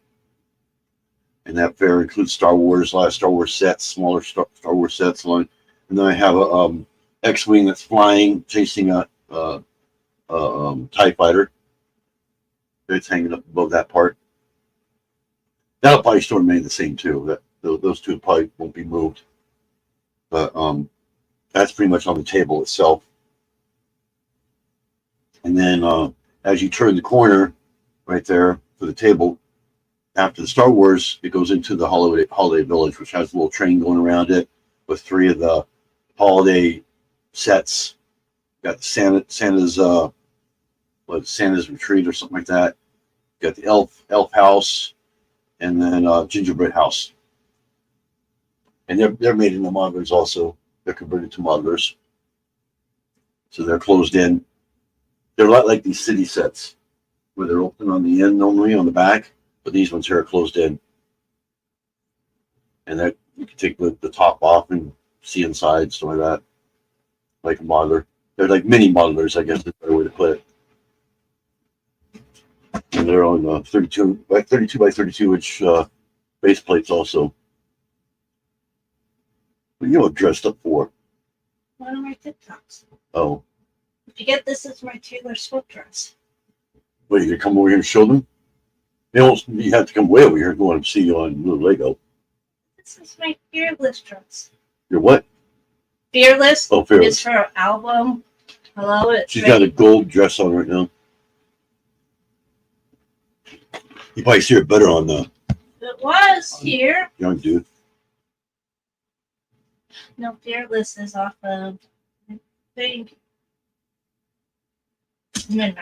[SPEAKER 1] And that fair includes Star Wars, a lot of Star Wars sets, smaller Star Wars sets. And then I have a X-wing that's flying, chasing a TIE fighter. It's hanging up above that part. That'll probably still remain the same too. Those two probably won't be moved. But that's pretty much on the table itself. And then as you turn the corner right there for the table, after the Star Wars, it goes into the Holiday Village, which has a little train going around it with 3 of the holiday sets. Got Santa's Santa's Retreat or something like that. Got the elf house, and then gingerbread house. And they're made into modelers also. They're converted to modelers, so they're closed in. They're a lot like these city sets, where they're open on the end normally on the back, but these ones here are closed in. And that you can take the top off and see inside, stuff like that, like a modeler. They're like mini modelers, I guess is a better way to put it. And they're on 32 by 32 inch base plates also. What are you all dressed up for?
[SPEAKER 2] One of my TikToks.
[SPEAKER 1] Oh.
[SPEAKER 2] Forget this is my Taylor Swift dress.
[SPEAKER 1] Wait, you gonna come over here and show them? You have to come way over here and go and see you on Little Lego.
[SPEAKER 2] This is my Fearless dress.
[SPEAKER 1] Your what?
[SPEAKER 2] Fearless.
[SPEAKER 1] Oh, Fearless.
[SPEAKER 2] It's her album. Hello.
[SPEAKER 1] She's got a gold dress on right now. You probably see her better on the
[SPEAKER 2] It was here.
[SPEAKER 1] young dude.
[SPEAKER 2] No, Fearless is off of, I think, Midnight.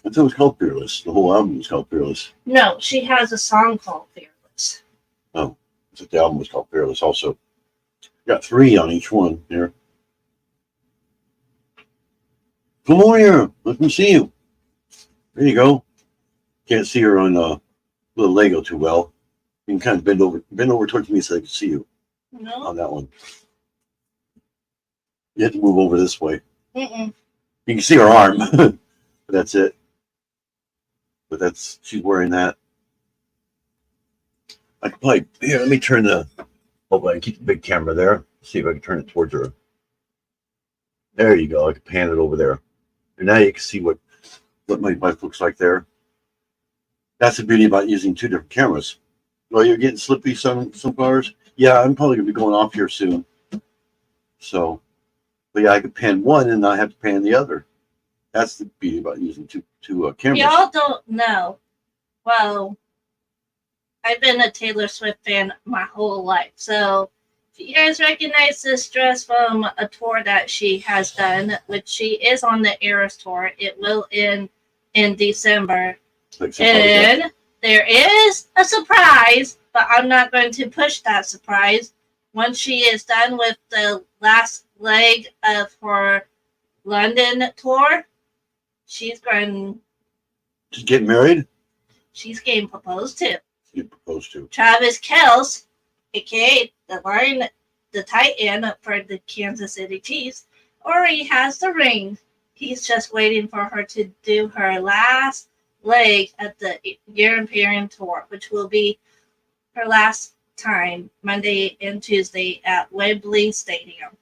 [SPEAKER 1] I thought it was called Fearless. The whole album was called Fearless.
[SPEAKER 2] No, she has a song called Fearless.
[SPEAKER 1] Oh, I thought the album was called Fearless also. Got 3 on each one here. Come over here. Let me see you. There you go. Can't see her on Little Lego too well. You can kind of bend over towards me so I can see you
[SPEAKER 2] No.
[SPEAKER 1] on that one. You have to move over this way.
[SPEAKER 2] Mm-mm.
[SPEAKER 1] You can see her arm, but that's it. But that's, she's wearing that. I can probably, here, let me turn the, oh, I can keep the big camera there. See if I can turn it towards her. There you go. I can pan it over there. And now you can see what my wife looks like there. That's the beauty about using two different cameras. Well, you're getting slippy sunflowers. Yeah, I'm probably gonna be going off here soon. So, but yeah, I could pan one and not have to pan the other. That's the beauty about using two cameras.
[SPEAKER 2] Y'all don't know. Well, I've been a Taylor Swift fan my whole life. So if you guys recognize this dress from a tour that she has done, which she is on the Eras tour, it will end in December.
[SPEAKER 1] Like sunflowers,
[SPEAKER 2] And there is a surprise, but I'm not going to push that surprise. Once she is done with the last leg of her London tour, she's getting proposed to.
[SPEAKER 1] Get proposed to.
[SPEAKER 2] Travis Kelce, aka the tight end for the Kansas City Chiefs, already has the ring. He's just waiting for her to do her last leg at the European tour, which will be her last time Monday and Tuesday at Wembley Stadium.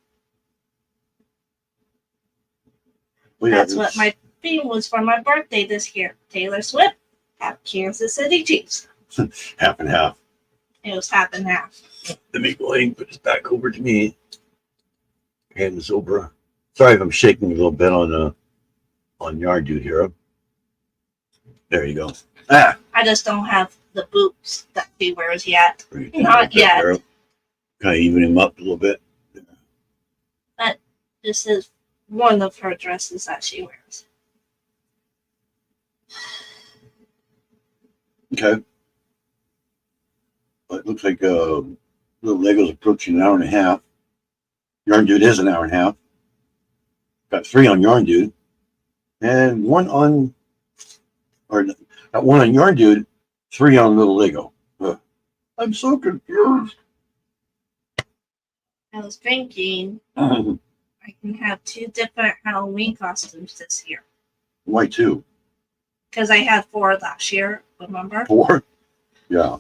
[SPEAKER 1] Well, yeah,
[SPEAKER 2] That's what my theme was for my birthday this year. Taylor Swift at Kansas City Chiefs.
[SPEAKER 1] half and half.
[SPEAKER 2] It was half and half.
[SPEAKER 1] Let me go ahead and put this back over to me. Hand this over. Sorry if I'm shaking a little bit on Yard Dude here. There you go. Ah,
[SPEAKER 2] I just don't have the boots that she wears yet.
[SPEAKER 1] Not
[SPEAKER 2] Not yet.
[SPEAKER 1] Kind of even him up a little bit.
[SPEAKER 2] This is one of her dresses that she wears.
[SPEAKER 1] Okay. It looks like little Lego's approaching an hour and a half. Yarn Dude is an hour and a half. Got 3 on Yarn Dude. And not one on Yarn Dude, 3 on Little Lego. I'm so confused.
[SPEAKER 2] I was thinking
[SPEAKER 1] Why
[SPEAKER 2] I can have 2 different Halloween costumes this year.
[SPEAKER 1] 2?
[SPEAKER 2] Because I had 4 last year, remember?
[SPEAKER 1] 4? Yeah.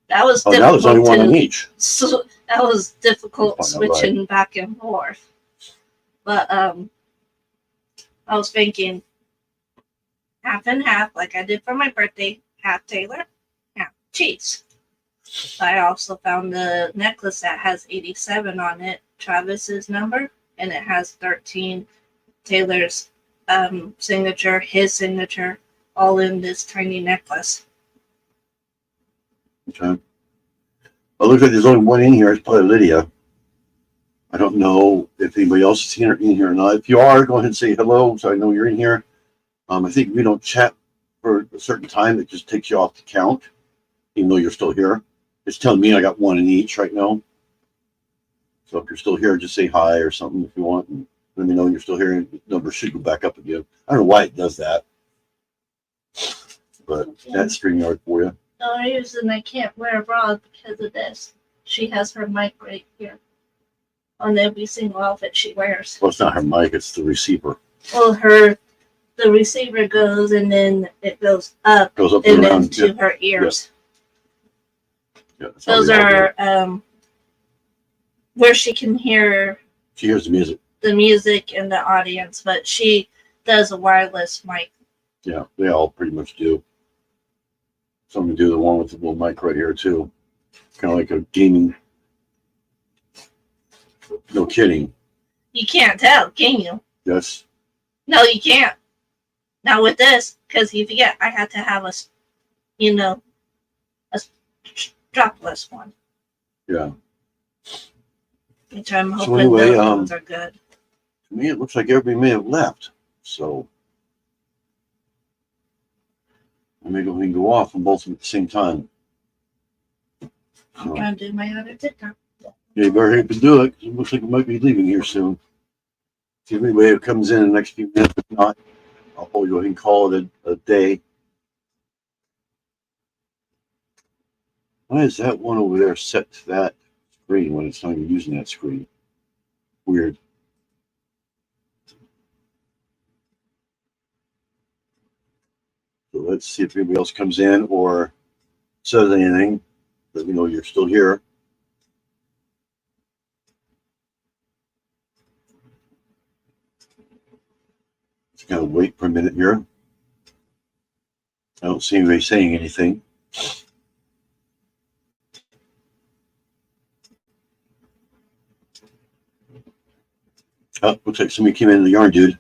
[SPEAKER 2] That was
[SPEAKER 1] Oh,
[SPEAKER 2] difficult.
[SPEAKER 1] now there's only one on each.
[SPEAKER 2] So that was difficult
[SPEAKER 1] Find out
[SPEAKER 2] switching back and forth. But I was thinking half and half, like I did for my birthday, half Taylor, half Chiefs. I also found the necklace that has 87 on it, Travis's number, and it has 13 Taylor's signature, his signature, all in this tiny necklace.
[SPEAKER 1] Okay. Well, it looks like there's only one in here. It's probably Lydia. I don't know if anybody else is in here or not. If you are, go ahead and say hello so I know you're in here. I think if we don't chat for a certain time, it just takes you off the count, even though you're still here. It's telling me I got 1 in each right now. So if you're still here, just say hi or something if you want. And let me know you're still here. And the number should go back up again. I don't know why it does that. But that's StreamYard for you.
[SPEAKER 2] The only reason I can't wear a bra because of this. She has her mic right here on every single outfit she wears.
[SPEAKER 1] Well, it's not her mic, it's the receiver.
[SPEAKER 2] Well, the receiver goes and then it goes up
[SPEAKER 1] Goes up
[SPEAKER 2] and
[SPEAKER 1] and
[SPEAKER 2] then
[SPEAKER 1] around.
[SPEAKER 2] to her ears.
[SPEAKER 1] Yeah, that's how
[SPEAKER 2] Those
[SPEAKER 1] they all do it.
[SPEAKER 2] are where she can hear
[SPEAKER 1] She hears the music.
[SPEAKER 2] the music and the audience, but she does a wireless mic.
[SPEAKER 1] Yeah, they all pretty much do. Some do the one with the little mic right here too. Kind of like a gaming. No kidding.
[SPEAKER 2] You can't tell, can you?
[SPEAKER 1] Yes.
[SPEAKER 2] No, you can't. Not with this, because you forget I had to have a strapless one,
[SPEAKER 1] Yeah.
[SPEAKER 2] which I'm
[SPEAKER 1] So
[SPEAKER 2] hoping
[SPEAKER 1] anyway,
[SPEAKER 2] those ones are good.
[SPEAKER 1] To me, it looks like everybody may have left. So I may go ahead and go off on both of them at the same time.
[SPEAKER 2] I'm
[SPEAKER 1] So,
[SPEAKER 2] gonna do my other TikTok.
[SPEAKER 1] yeah, you better hurry up and do it. It looks like we might be leaving here soon. See if anybody comes in the next few minutes. If not, I'll probably go ahead and call it a day. Why is that one over there set to that screen when it's not even using that screen? Weird. So let's see if anybody else comes in or says anything. Let me know you're still here. Just gotta wait for a minute here. I don't see anybody saying anything. Oh, looks like somebody came into the yarn, dude.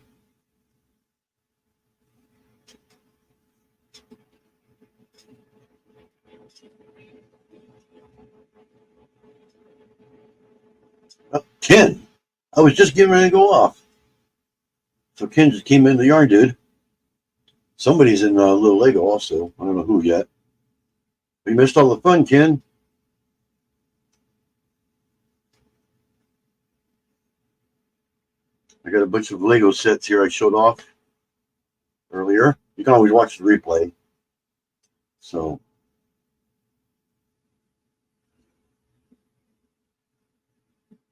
[SPEAKER 1] Oh, Ken. I was just getting ready to go off. So Ken just came in the yarn, dude. Somebody's in Little Lego also. I don't know who yet. We missed all the fun, Ken. I got a bunch of Lego sets here I showed off earlier. You can always watch the replay. So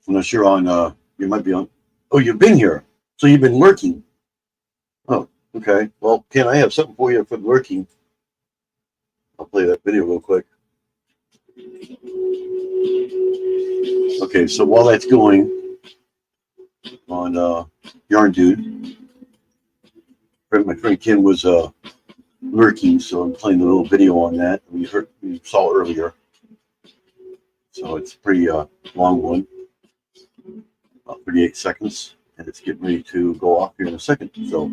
[SPEAKER 1] unless you're on, you might be on. Oh, you've been here. So you've been lurking. Oh, okay. Well, Ken, I have something for you for lurking. I'll play that video real quick. Okay, so while that's going on Yarn Dude, my friend Ken was lurking, so I'm playing a little video on that. We saw earlier. So it's a pretty long one, about 38 seconds, and it's getting ready to go off here in a second. So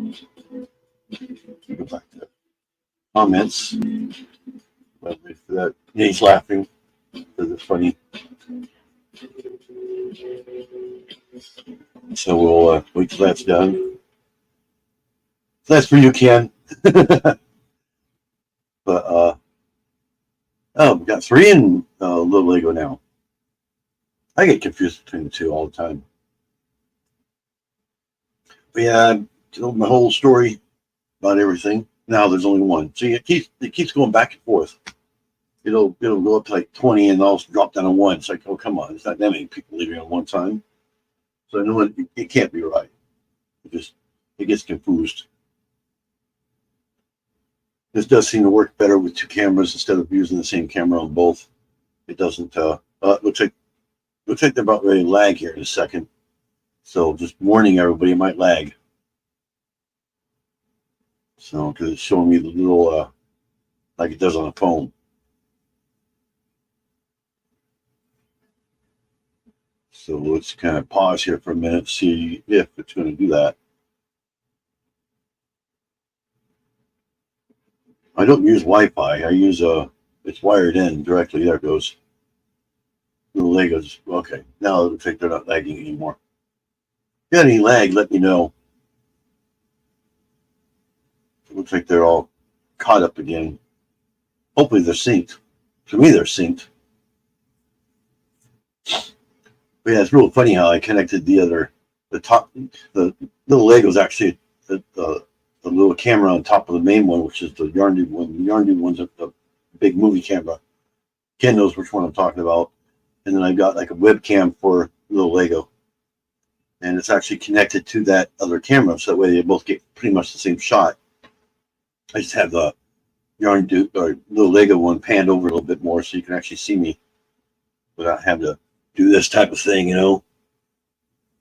[SPEAKER 1] go back to comments. Well, wait for that. Yeah, he's laughing because it's funny. So we'll wait till that's done. That's for you, Ken. But oh, we got 3 in Little Lego now. I get confused between the two all the time. But yeah, I told my whole story about everything. Now there's only one. See, it keeps going back and forth. It'll go up to like 20 and also drop down to 1. It's like, oh, come on, it's not that many people leaving at one time. So I know it can't be right. It gets confused. This does seem to work better with 2 cameras instead of using the same camera on both. It doesn't. Looks like they're about ready to lag here in a second. So just warning everybody, it might lag. So because it's showing me the little like it does on a phone. So let's kind of pause here for a minute, see if it's going to do that. I don't use Wi-Fi. I use it's wired in directly. There it goes. Little Legos. Okay, now it looks like they're not lagging anymore. If you got any lag, let me know. It looks like they're all caught up again. Hopefully they're synced. To me, they're synced. But yeah, it's real funny how I connected the little Legos actually the little camera on top of the main one, which is the Yarn Dude one. The Yarn Dude one's a big movie camera. Ken knows which one I'm talking about. And then I've got like a webcam for Little Lego. And it's actually connected to that other camera, so that way they both get pretty much the same shot. I just have the Yarn Dude or Little Lego one panned over a little bit more so you can actually see me without having to do this type of thing,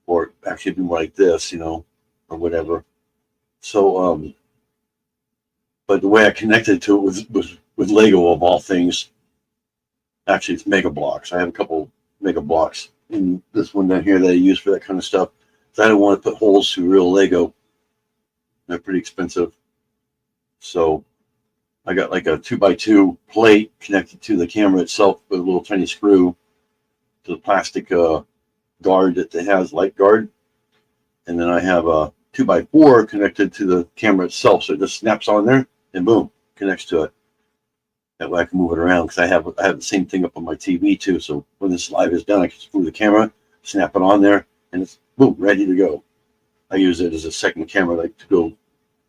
[SPEAKER 1] or actually do more like this, or whatever. So, but the way I connected to it was with Lego of all things. Actually, it's Mega Blocks. I have a couple Mega Blocks in this one down here that I use for that kind of stuff. So I don't want to put holes through real Lego. They're pretty expensive. So I got like a 2x2 plate connected to the camera itself with a little tiny screw to the plastic guard that it has, light guard. And then I have a 2x4 connected to the camera itself. So it just snaps on there and boom, connects to it. That way I can move it around because I have the same thing up on my TV too. So when this live is done, I can just move the camera, snap it on there, and it's boom, ready to go. I use it as a second camera, like to go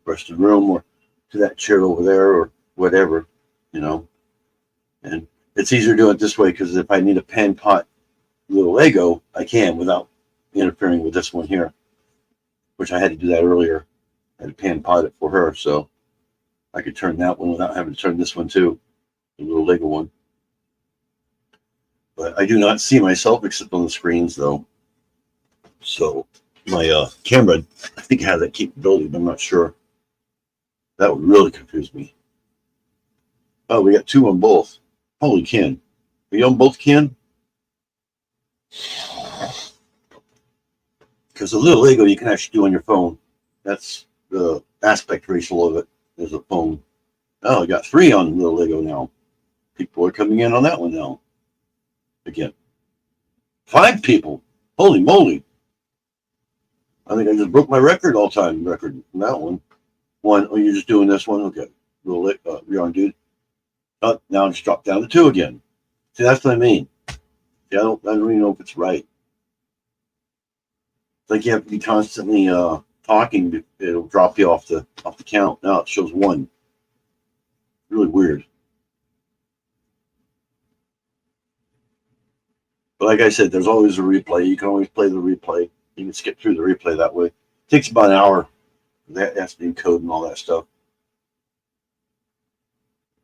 [SPEAKER 1] rest of the room or to that chair over there or whatever, And it's easier doing it this way because if I need a pan pot little Lego, I can without interfering with this one here, which I had to do that earlier. I had to pan pot it for her, so I could turn that one without having to turn this one too, the little Lego one. But I do not see myself except on the screens though. So my camera, I think it has that capability, but I'm not sure. That would really confuse me. Oh, we got 2 on both. Holy can. Are you on both can? Because the little Lego you can actually do on your phone. That's the aspect ratio of it is a phone. Oh, I got 3 on little Lego now. People are coming in on that one now. Again. 5 people. Holy moly. I think I just broke my record all-time record from that one. Oh, you're just doing this one? Okay. Little Yarn Dude. Oh, now it's dropped down to 2 again. See, that's what I mean. See, I don't even know if it's right. It's like you have to be constantly talking. It'll drop you off the count. Now it shows 1. Really weird. But like I said, there's always a replay. You can always play the replay. You can skip through the replay that way. It takes about an hour. That has to encode and all that stuff.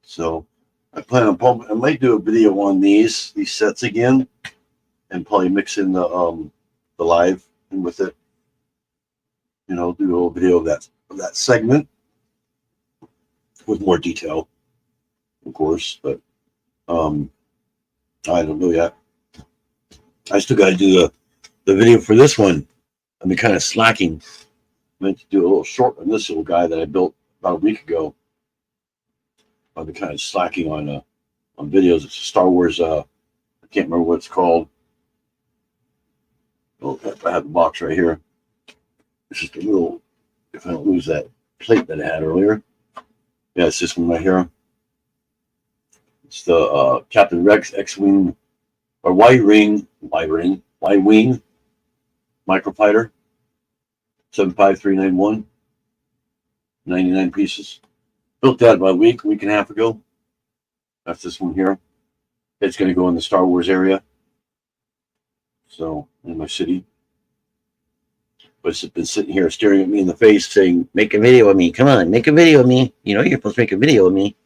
[SPEAKER 1] So I plan on I might do a video on these sets again, and probably mix in the live and with it. You know, do a little video of that segment with more detail, of course. But I don't know yet. I still got to do the video for this one. I've been kind of slacking. I meant to do a little short on this little guy that I built about a week ago. I've been kind of slacking on videos. It's a Star Wars. I can't remember what it's called. Oh, I have the box right here. It's just a little. If I don't lose that plate that I had earlier. Yeah, it's this one right here. It's the Captain Rex X-Wing or Y-Wing microfighter. 75391. 99 pieces. Built that about a week and a half ago. That's this one here. It's going to go in the Star Wars area. So, in my city. But it's been sitting here staring at me in the face saying, make a video of me. Come on, make a video of me. You know, you're supposed to make a video of me.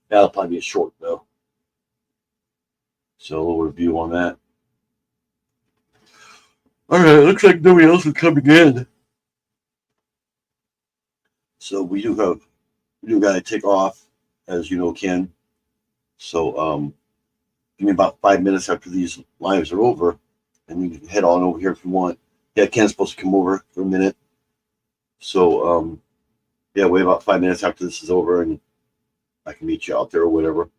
[SPEAKER 1] That'll probably be a short, though. So, a little review on that. All right, it looks like nobody else is coming in. So, we do got to take off, as you know, Ken. So, give me about 5 minutes after these lives are over, and you can head on over here if you want. Yeah, Ken's supposed to come over for a minute. So, yeah, wait about 5 minutes after this is over, and I can meet you out there or whatever.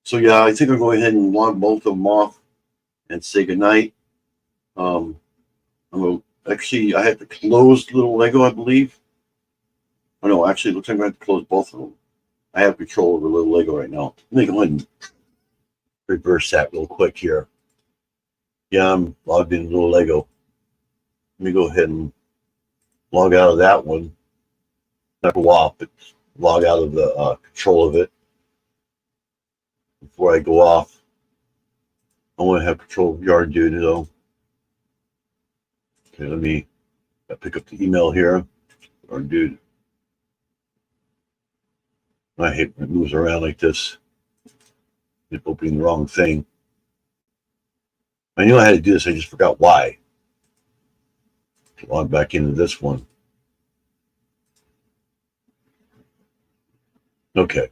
[SPEAKER 1] So, yeah, I think I'll go ahead and log both of them off and say goodnight. Actually, I have to close little Lego, I believe. Oh, no, actually, it looks like I'm going to have to close both of them. I have control over little Lego right now. Let me go ahead and reverse that real quick here. Yeah, I'm logged in little Lego. Let me go ahead and log out of that one. Not go off, but log out of the control of it. Before I go off, I want to have control of Yarn Dude, though. Okay, let me pick up the email here. Yarn Dude. I hate when it moves around like this. It's opening the wrong thing. I knew I had to do this, I just forgot why. Log back into this one. Okay.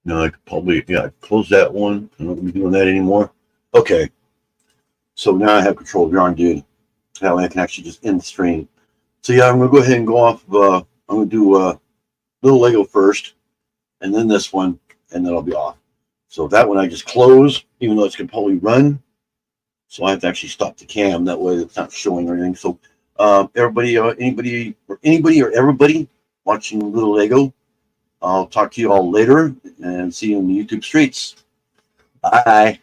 [SPEAKER 1] Now I could probably, close that one. I'm not going to be doing that anymore. Okay. So now I have control of Yarn Dude. That way I can actually just end the stream. So yeah, I'm going to go ahead and go off. I'm going to do little Lego first, and then this one, and then I'll be off. So that one I just close, even though it's going to probably run. So I have to actually stop the cam. That way it's not showing or anything. So everybody, anybody or everybody watching Little Lego, I'll talk to you all later and see you in the YouTube streets. Bye.